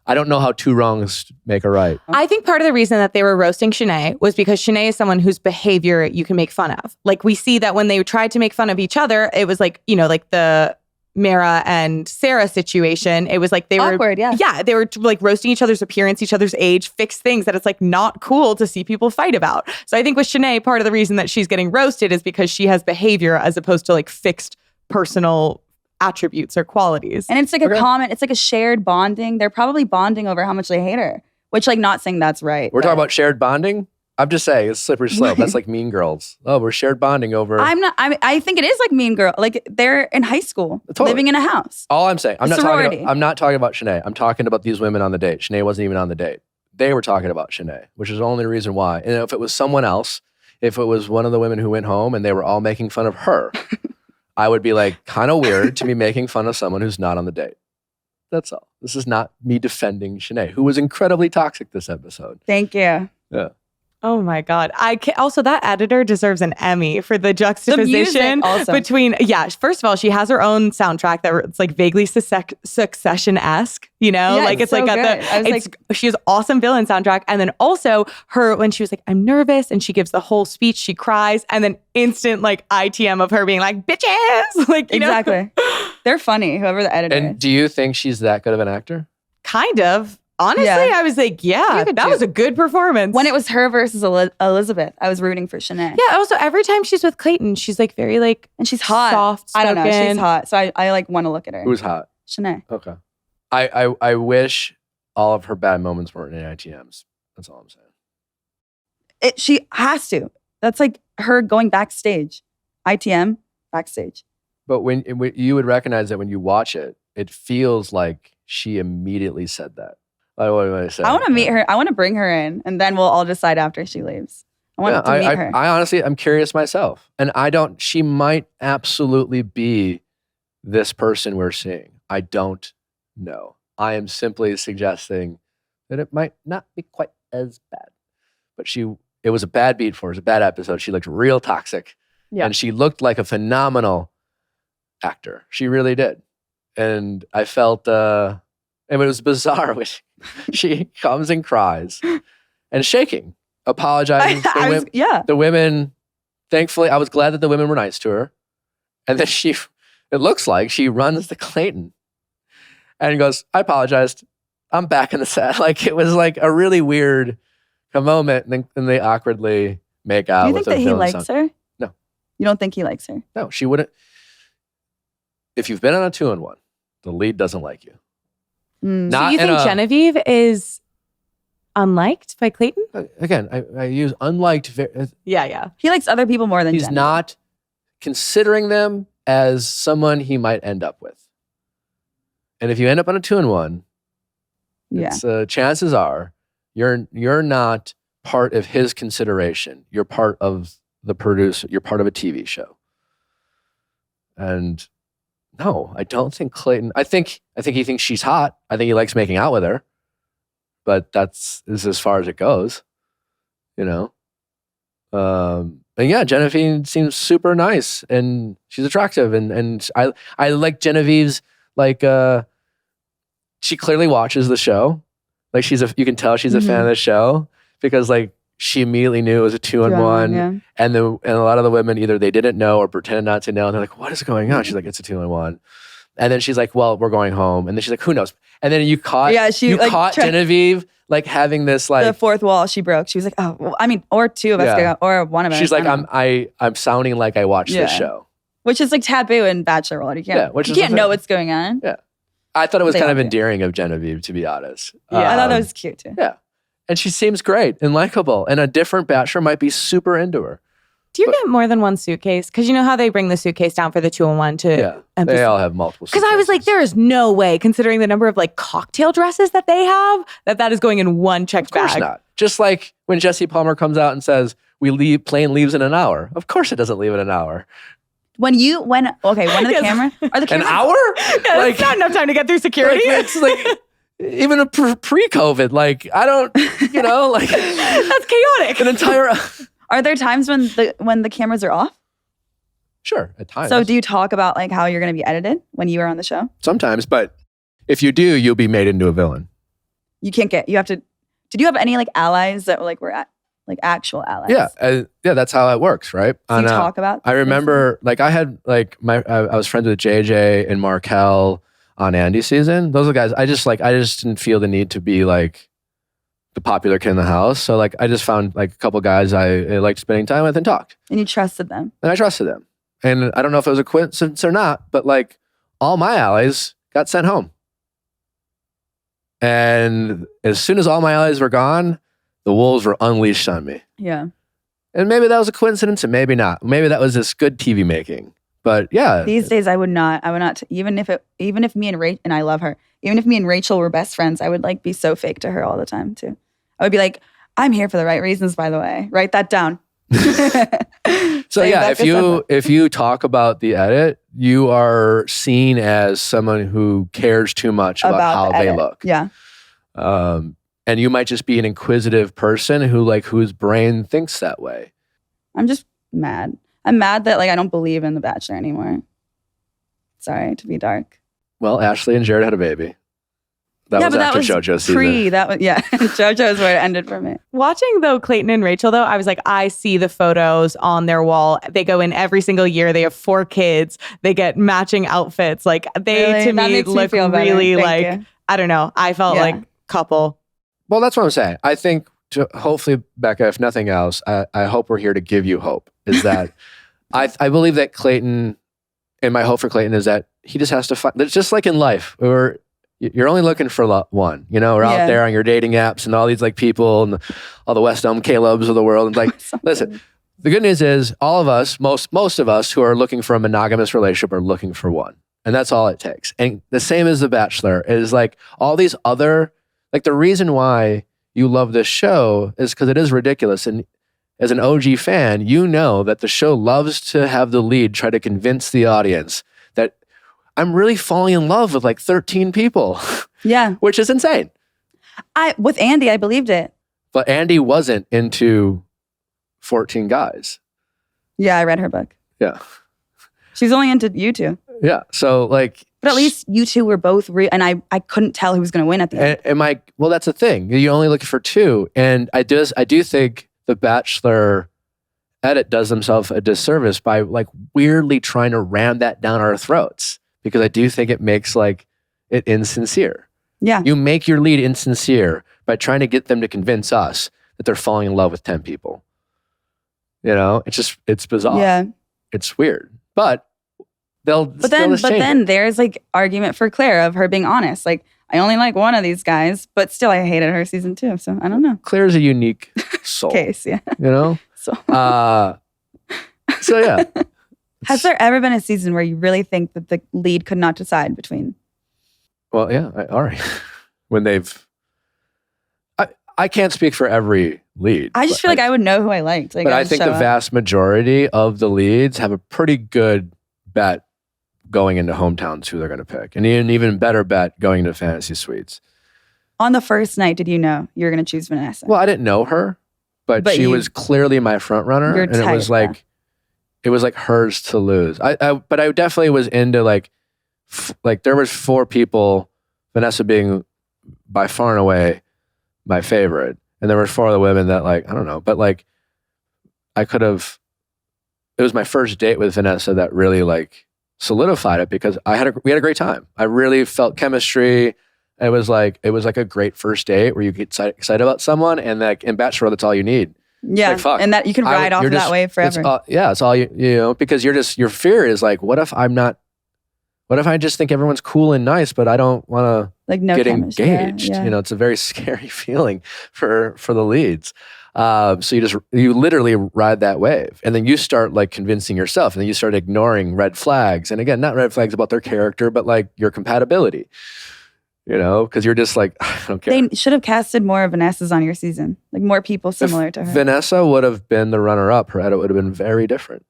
I don't know how two wrongs make a right. I think part of the reason that they were roasting Shanae was because Shanae is someone whose behavior you can make fun of. Like we see that when they tried to make fun of each other, it was like, like the Mara and Sarah situation. It was like they were awkward, yeah. Yeah, they were like roasting each other's appearance, each other's age, fixed things that it's like not cool to see people fight about. So I think with Shanae, part of the reason that she's getting roasted is because she has behavior as opposed to like fixed personal attributes or qualities. And it's like a common, it's like a shared bonding. They're probably bonding over how much they hate her, which like not saying that's right. We're talking about shared bonding? I'm just saying it's slippery slope. That's like Mean Girls. Oh, we're shared bonding over. I think it is like Mean Girl. Like they're in high school, living in a house. All I'm saying, I'm not talking about Shanae. I'm talking about these women on the date. Shanae wasn't even on the date. They were talking about Shanae, which is the only reason why. And if it was someone else, if it was one of the women who went home and they were all making fun of her, I would be like, kind of weird to be making fun of someone who's not on the date. That's all. This is not me defending Shanae, who was incredibly toxic this episode. Thank you. Yeah. Oh my God. Also, that editor deserves an Emmy for the juxtaposition between, first of all, she has her own soundtrack that it's like vaguely Succession-esque, like it's so like she has awesome villain soundtrack. And then also when she was like, I'm nervous, and she gives the whole speech, she cries, and then instant like ITM of her being like, bitches, like, exactly. They're funny, whoever the editor is. And do you think she's that good of an actor? Kind of. Honestly, Yeah. I was like, yeah, that was a good performance. When it was her versus Elizabeth, I was rooting for Shanae. Yeah, also every time she's with Clayton, she's like very like, And she's hot. soft I don't know. She's spoken. hot. So I like want to look at her. Who's hot? Shanae. Okay. I wish all of her bad moments weren't in ITMs. That's all I'm saying. She has to. That's like her going backstage. ITM, backstage. But when you would recognize that when you watch it, it feels like she immediately said that. Like, what am I saying? I want to meet her. I want to bring her in, and then we'll all decide after she leaves. I want to meet her. I honestly, I'm curious myself. And she might absolutely be this person we're seeing. I don't know. I am simply suggesting that it might not be quite as bad. But it was a bad beat for her. It was a bad episode. She looked real toxic. Yeah. And she looked like a phenomenal actor. She really did. And I felt, and it was bizarre when she comes and cries and shaking, apologizing. The women, thankfully, I was glad that the women were nice to her. And then it looks like she runs to Clayton and goes, I apologized. I'm back in the set. Like, it was like a really weird moment. And then they awkwardly make out. Do you think that he likes her? No. You don't think he likes her? No, she wouldn't. If you've been on a 2-on-1, the lead doesn't like you. So you think Genevieve is unliked by Clayton? Again, I use unliked. Yeah. He likes other people more than He's Genevieve. not considering them as someone he might end up with. And if you end up on a 2-on-1, chances are you're not part of his consideration. You're part of the producer. You're part of a TV show. And no, I don't think Clayton. I think he thinks she's hot. I think he likes making out with her. But is as far as it goes, you know. And yeah, Genevieve seems super nice and she's attractive, and I like Genevieve's she clearly watches the show. Like you can tell she's a fan of the show because like she immediately knew it was a 2-on-1, and a lot of the women either they didn't know or pretended not to know, and they're like, "What is going on?" She's like, "It's a 2-on-1," and then she's like, "Well, we're going home," and then she's like, "Who knows?" And then you caught Genevieve like having this like the fourth wall she broke. She was like, "Oh, well, I mean, or two of us, or one of us." She's like, "I'm sounding like I watched this show," which is like taboo in Bachelor world. You can't know what's going on. Yeah, I thought it was kind of endearing of Genevieve, to be honest. Yeah, I thought that was cute too. Yeah. And she seems great and likable. And a different Bachelor might be super into her. Do you get more than one suitcase? Because you know how they bring the suitcase down for the 2-on-1 to... Yeah, they all have multiple suitcases. Because I was like, there is no way, considering the number of like cocktail dresses that they have, that is going in one checked bag. Of course not. Just like when Jesse Palmer comes out and says, plane leaves in an hour. Of course it doesn't leave in an hour. One of the cameras... Are the cameras... An hour? Yeah, like, not enough time to get through security. It's like... Even pre-COVID, like I don't, like that's chaotic. An entire. Are there times when the cameras are off? Sure, at times. So do you talk about like how you're going to be edited when you are on the show? Sometimes, but if you do, you'll be made into a villain. You have to. Did you have any like allies that were like actual allies? Yeah, that's how it works, right? So you talk about. I remember, like I had like I was friends with JJ and Markel on Andy's season. Those are the guys I just didn't feel the need to be like the popular kid in the house. So like I just found like a couple guys I liked spending time with and talked. And you trusted them. And I trusted them. And I don't know if it was a coincidence or not, but like all my allies got sent home. And as soon as all my allies were gone, the wolves were unleashed on me. Yeah. And maybe that was a coincidence and maybe not. Maybe that was just good TV making. But yeah, these days I would not, even if me and Rachel, and I love her, even if me and Rachel were best friends, I would like be so fake to her all the time too. I would be like, I'm here for the right reasons, by the way. Write that down. So yeah, if you talk about the edit, you are seen as someone who cares too much about how they look. Yeah. And you might just be an inquisitive person whose brain thinks that way. I'm just mad. I'm mad that like I don't believe in The Bachelor anymore. Sorry to be dark. Well, Ashley and Jared had a baby. That was after JoJo's season. JoJo is where it ended for me. Watching though Clayton and Rachel though, I was like, I see the photos on their wall. They go in every single year. They have 4 kids. They get matching outfits. Like they to me look really like I don't know. I felt like couple. Well, that's what I'm saying. I think hopefully, Becca, if nothing else, I hope we're here to give you hope. Is that I believe that Clayton, and my hope for Clayton is that he just has to find. It's just like in life, where you're only looking for one. You know, we're out there on your dating apps and all these like people and all the West Elm Calebs of the world. And like, listen, the good news is all of us, most of us who are looking for a monogamous relationship are looking for one, and that's all it takes. And the same as The Bachelor is like all these other, like the reason why you love this show is because it is ridiculous. And as an OG fan, you know that the show loves to have the lead try to convince the audience that I'm really falling in love with like 13 people. Yeah. Which is insane. With Andy, I believed it. But Andy wasn't into 14 guys. Yeah, I read her book. Yeah. She's only into you two. Yeah. So like, but at least you two were both real, and I couldn't tell who was going to win at the end. Well, that's the thing. You're only looking for two, and I do think the Bachelor edit does themselves a disservice by like weirdly trying to ram that down our throats, because I do think it makes like it insincere. Yeah. You make your lead insincere by trying to get them to convince us that they're falling in love with 10 people. You know, it's bizarre. Yeah. It's weird, but But then there's like argument for Claire of her being honest. Like, I only like one of these guys, but still I hated her season 2. So I don't know. Claire's a unique soul. Case, yeah. You know? So yeah. Has there ever been a season where you really think that the lead could not decide between? Well, yeah, all right. When I can't speak for every lead. I just feel like I would know who I liked. Like, but I think the vast majority of the leads have a pretty good bet going into hometowns who they're going to pick, and an even better bet going into fantasy suites. On the first night, did you know you were going to choose Vanessa? Well, I didn't know her, but she was clearly my front runner, and it was like hers to lose. But I definitely was into like there was 4 people, Vanessa being by far and away my favorite, and there were 4 other women that like I don't know, but like I could have. It was my first date with Vanessa that really like solidified it, because we had a great time. I really felt chemistry. It was like a great first date where you get excited about someone, and like in Bachelor, that's all you need. Yeah, like, and that you can ride off that way forever. It's all you know, because your fear is like, what if I just think everyone's cool and nice, but I don't want to like get engaged? Yeah. You know, it's a very scary feeling for the leads. So you literally ride that wave, and then you start like convincing yourself, and then you start ignoring red flags. And again, not red flags about their character, but like your compatibility, you know, because you're just like, I don't care. They should have casted more Vanessas on your season, like more people similar to her. Vanessa would have been the runner-up. Her edit would have been very different,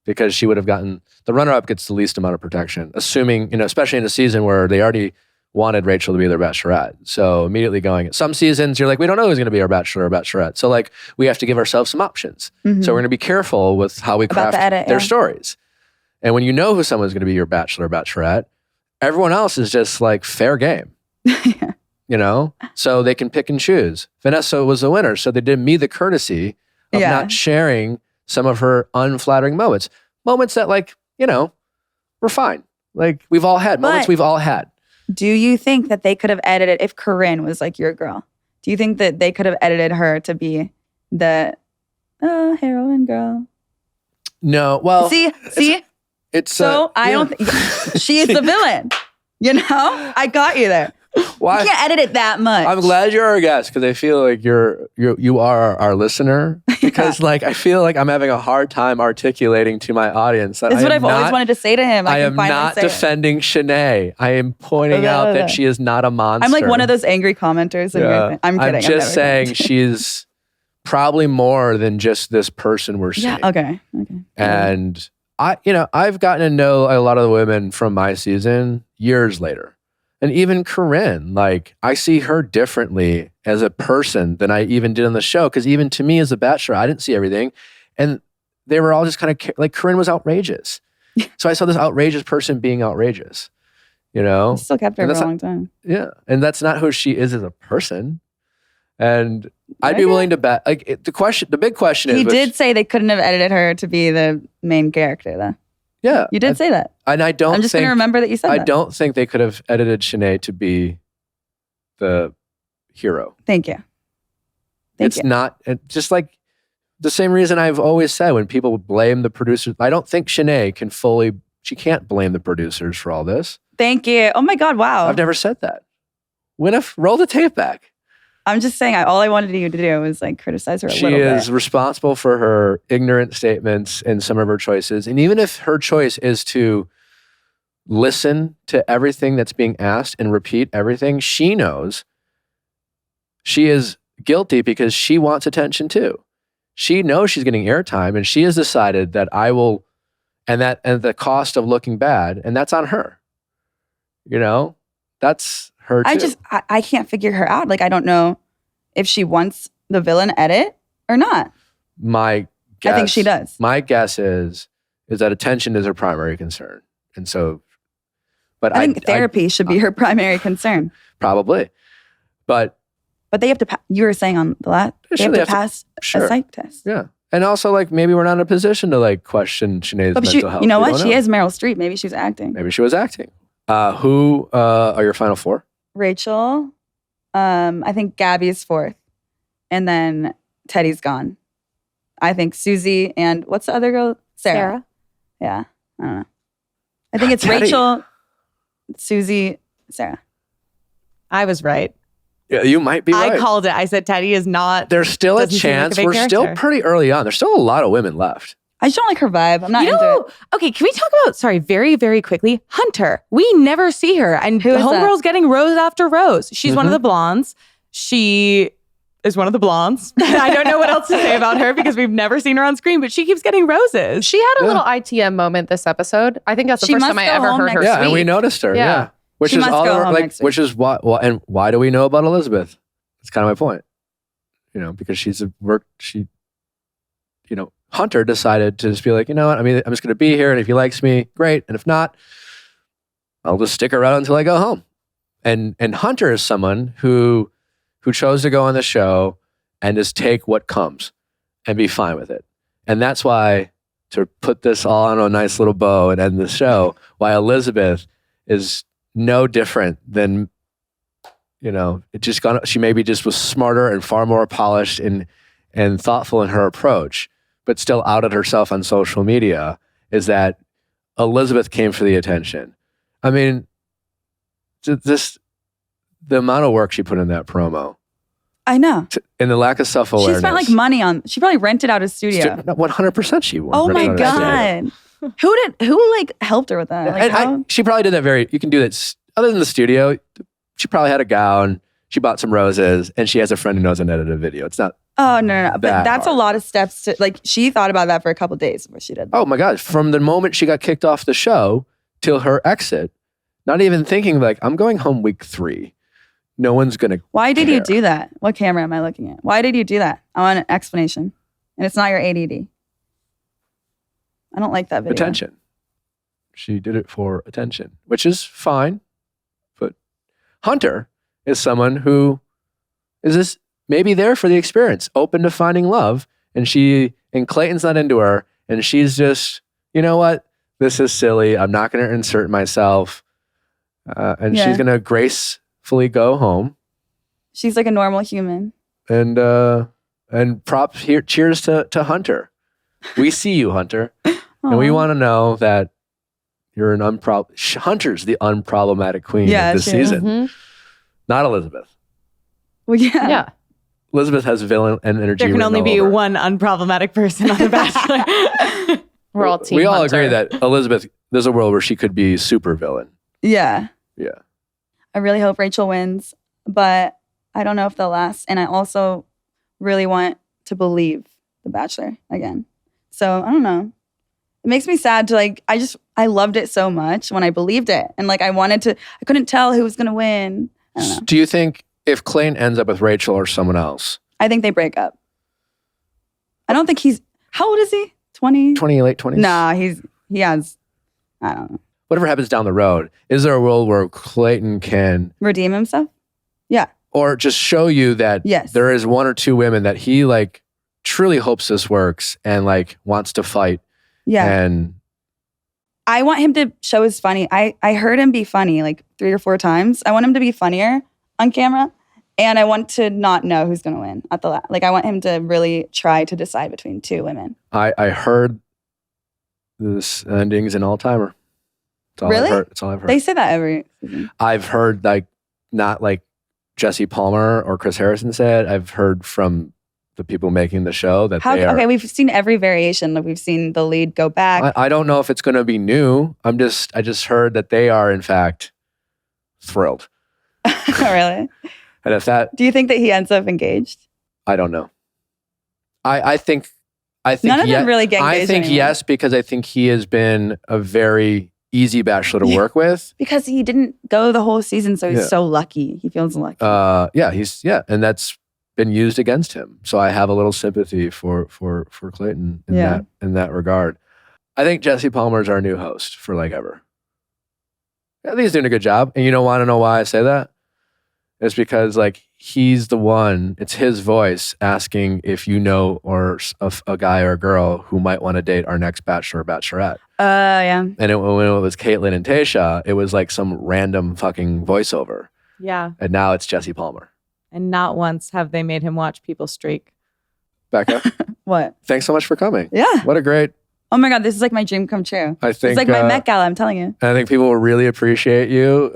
because she would have gotten, the runner-up gets the least amount of protection, assuming, you know, especially in a season where they already wanted Rachel to be their Bachelorette. So immediately going, some seasons you're like, we don't know who's going to be our Bachelor or Bachelorette. So like we have to give ourselves some options. Mm-hmm. So we're going to be careful with how we craft their stories. And when you know who someone's going to be your Bachelor or Bachelorette, everyone else is just like fair game. Yeah. You know? So they can pick and choose. Vanessa was the winner. So they did me the courtesy of not sharing some of her unflattering moments. Moments that like, you know, were fine. Like we've all had moments we've all had. Do you think that they could have edited, if Corinne was like your girl, do you think that they could have edited her to be the heroine girl? No, well. It's so I don't think she is the villain. You know? I got you there. Why? You can't edit it that much. I'm glad you're our guest, because I feel like you are our listener. Because like I feel like I'm having a hard time articulating to my audience that that's what I've always wanted to say to him. I am not defending Shanae. I am pointing out that she is not a monster. I'm like one of those angry commenters. I'm kidding. I'm just saying she's probably more than just this person we're seeing. Yeah. Okay. And I've gotten to know a lot of the women from my season years later. And even Corinne, like I see her differently as a person than I even did on the show. Because even to me as a Bachelor, I didn't see everything. And they were all just kind of like, Corinne was outrageous. So I saw this outrageous person being outrageous, you know? I still kept her for a long time. Yeah. And that's not who she is as a person. And I'd be willing to bet, like the big question is. He did say they couldn't have edited her to be the main character though. Yeah. You did say that. And I'm just going to remember that you said that. I don't think they could have edited Shanae to be the hero. Thank you. It's not just like the same reason I've always said when people blame the producers. I don't think Shanae she can't blame the producers for all this. Thank you. Oh my God, wow. I've never said that. Roll the tape back. I'm just saying, all I wanted you to do was like criticize her a little bit. She is responsible for her ignorant statements and some of her choices. And even if her choice is to listen to everything that's being asked and repeat everything, she knows she is guilty because she wants attention too. She knows she's getting airtime, and she has decided that and the cost of looking bad, and that's on her. That's her too. I can't figure her out. Like, I don't know if she wants the villain edit or not. I think she does. My guess is that attention is her primary concern. And so, but I think therapy should be her primary concern. Probably. But they have to, you were saying on the last, they have to pass a psych test. Yeah. And also, like, maybe we're not in a position to like question Shanae's mental health. You know what? She is Meryl Streep. Maybe she was acting. Maybe she was acting. Who are your final four? Rachel. I think Gabby's fourth. And then Teddy's gone. I think Susie and what's the other girl? Sarah. Yeah. I don't know. I think it's Teddy. Rachel, Susie, Sarah. I was right. Yeah, you might be right. I called it. I said Teddy is not. There's still a chance. We're still pretty early on. There's still a lot of women left. I just don't like her vibe. I'm not into it. Okay, can we talk about, very, very quickly, Hunter. We never see her. And the homegirl's getting rose after rose. She's one of the blondes. She is one of the blondes. I don't know what else to say about her because we've never seen her on screen, but she keeps getting roses. She had a little ITM moment this episode. I think that's the first time I ever heard her speak. And we noticed her. Yeah. Which is all over, which is why. Well, and why do we know about Elizabeth? That's kind of my point. Because Hunter decided to just be like, you know what? I mean, I'm just going to be here, and if he likes me, great, and if not, I'll just stick around until I go home. And Hunter is someone who chose to go on the show and just take what comes and be fine with it. And that's why, to put this all on a nice little bow and end the show, why Elizabeth is no different than, she maybe just was smarter and far more polished and thoughtful in her approach, but still outed herself on social media, is that Elizabeth came for the attention. I mean, the amount of work she put in that promo. I know. And the lack of self-awareness. She spent money on, she probably rented out a studio. 100% she won. Oh my God. Who helped her with that? She probably did that you can do that. Other than the studio, she probably had a gown, she bought some roses, and she has a friend who knows how to edit a video. It's not. Oh, no. But that's a lot of steps to, she thought about that for a couple of days before she did that. Oh my God. From the moment she got kicked off the show till her exit, not even thinking I'm going home week 3. No one's going to Why did you do that? What camera am I looking at? Why did you do that? I want an explanation. And it's not your ADD. I don't like that video. Attention. She did it for attention, which is fine. But Hunter is someone who is this maybe there for the experience, open to finding love. And Clayton's not into her. And she's just, you know what? This is silly. I'm not going to insert myself. And she's going to gracefully go home. She's like a normal human. And props here. Cheers to Hunter. We see you, Hunter. And we want to know that you're Hunter's the unproblematic queen of this season. Mm-hmm. Not Elizabeth. Well, yeah. Yeah. Elizabeth has villain and energy. There can only be one unproblematic person on The Bachelor. We're all team We all Hunter. agree that Elizabeth, there's a world where she could be super villain. Yeah. Yeah. I really hope Rachel wins, but I don't know if they'll last. And I also really want to believe The Bachelor again. So I don't know. It makes me sad to I loved it so much when I believed it. And I couldn't tell who was going to win. I don't know. Do you think if Clayton ends up with Rachel or someone else? I think they break up. I don't think how old is he? 20? 20, late 20s? Nah, he has, I don't know. Whatever happens down the road, is there a world where Clayton can redeem himself? Yeah. Or just show you that there is one or two women that he truly hopes this works and wants to fight. Yeah. And I want him to show his funny. I heard him be funny 3 or 4 times. I want him to be funnier on camera And I want to not know who's going to win at the last. Like, I want him to really try to decide between two women. I heard this ending's an all-timer. That's all Really? I've heard. That's all I've heard. They say that every season. I've heard, like, not like Jesse Palmer or Chris Harrison said. I've heard from the people making the show that they are. Okay, we've seen every variation. Like, we've seen the lead go back. I don't know if it's going to be new. I just heard that they are, in fact, thrilled. Really? And if that, do you think that he ends up engaged? I don't know. I think none of them really get engaged. I think anymore. yes, because I think he has been a very easy bachelor to work with. Because he didn't go the whole season, so he's so lucky. He feels lucky. And that's been used against him. So I have a little sympathy for Clayton in that regard. I think Jesse Palmer's our new host for like ever. I think he's doing a good job. And you don't want to know why I say that? It's because like he's the one, it's his voice asking if you know or a guy or a girl who might want to date our next bachelor or bachelorette. Yeah. And when it was Caitlyn and Tasha, it was like some random fucking voiceover. Yeah. And now it's Jesse Palmer. And not once have they made him watch people streak. Becca, what? Thanks so much for coming. Yeah. What a great. Oh my God, this is like my dream come true. I think it's like my Met Gala, I'm telling you. I think people will really appreciate you.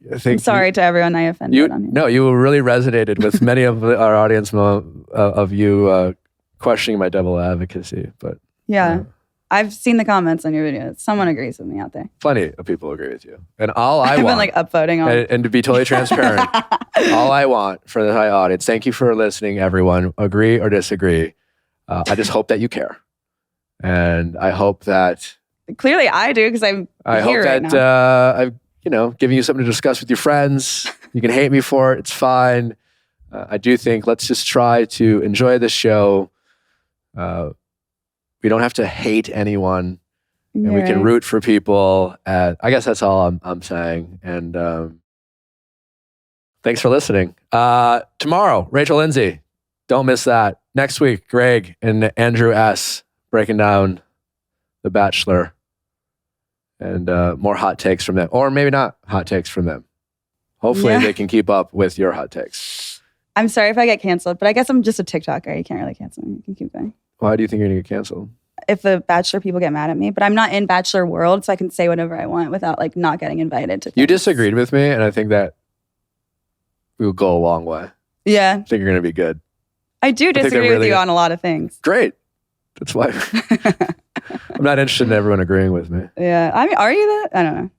I think I'm sorry to everyone I offended on here. No, you really resonated with many of our audience of you questioning my double advocacy. But yeah. I've seen the comments on your videos. Someone agrees with me out there. Plenty of people agree with you. And all I I've want, been like upvoting on. And to be totally transparent, all I want for the high audience, thank you for listening, everyone. Agree or disagree. I just hope that you care. And I hope that... Clearly I do, because I'm here right now. I've giving you something to discuss with your friends. You can hate me for it. It's fine. I do think let's just try to enjoy the show. We don't have to hate anyone, and we can root for people. I guess that's all I'm saying. And thanks for listening. Tomorrow, Rachel Lindsay. Don't miss that. Next week, Greg and Andrew S. breaking down The Bachelor. And more hot takes from them. Or maybe not hot takes from them. Hopefully they can keep up with your hot takes. I'm sorry if I get canceled, but I guess I'm just a TikToker. You can't really cancel me. You can keep going. Why do you think you're going to get canceled? If the Bachelor people get mad at me, but I'm not in Bachelor world, so I can say whatever I want without like not getting invited to things. You disagreed with me, and I think that we will go a long way. Yeah. I think you're going to be good. I do disagree with you on a lot of things. Great. That's why I'm not interested in everyone agreeing with me. Yeah. I mean, are you that? I don't know.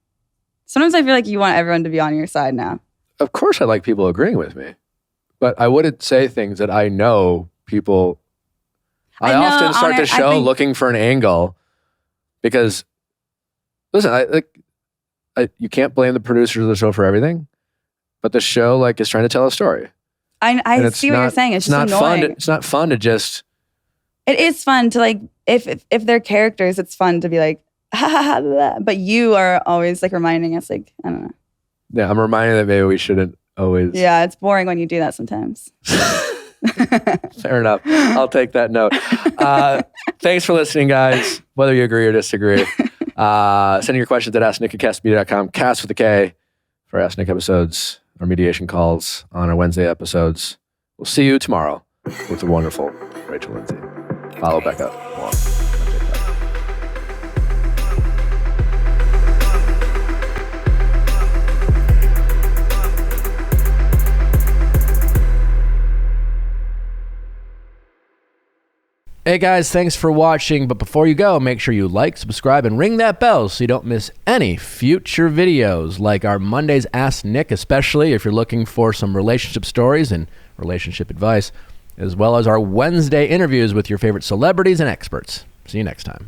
Sometimes I feel like you want everyone to be on your side now. Of course I like people agreeing with me. But I wouldn't say things that I know people... I often start the show looking for an angle because, listen, you can't blame the producers of the show for everything, but the show is trying to tell a story. I see what you're saying. It's just annoying. It's not fun to just... It is fun to if they're characters, it's fun to be like, ha ha ha, blah. But you are always reminding us I don't know. Yeah, I'm reminding that maybe we shouldn't always... Yeah, it's boring when you do that sometimes. Fair enough. I'll take that note. Thanks for listening, guys. Whether you agree or disagree. Send your questions at asknick@castmedia.com. Cast with a K for Ask Nick episodes, our mediation calls on our Wednesday episodes. We'll see you tomorrow with the wonderful Rachel Lindsay. Follow Becca Moore on TikTok. Hey guys, thanks for watching. But before you go, make sure you like, subscribe, and ring that bell so you don't miss any future videos like our Mondays Ask Nick, especially if you're looking for some relationship stories and relationship advice, as well as our Wednesday interviews with your favorite celebrities and experts. See you next time.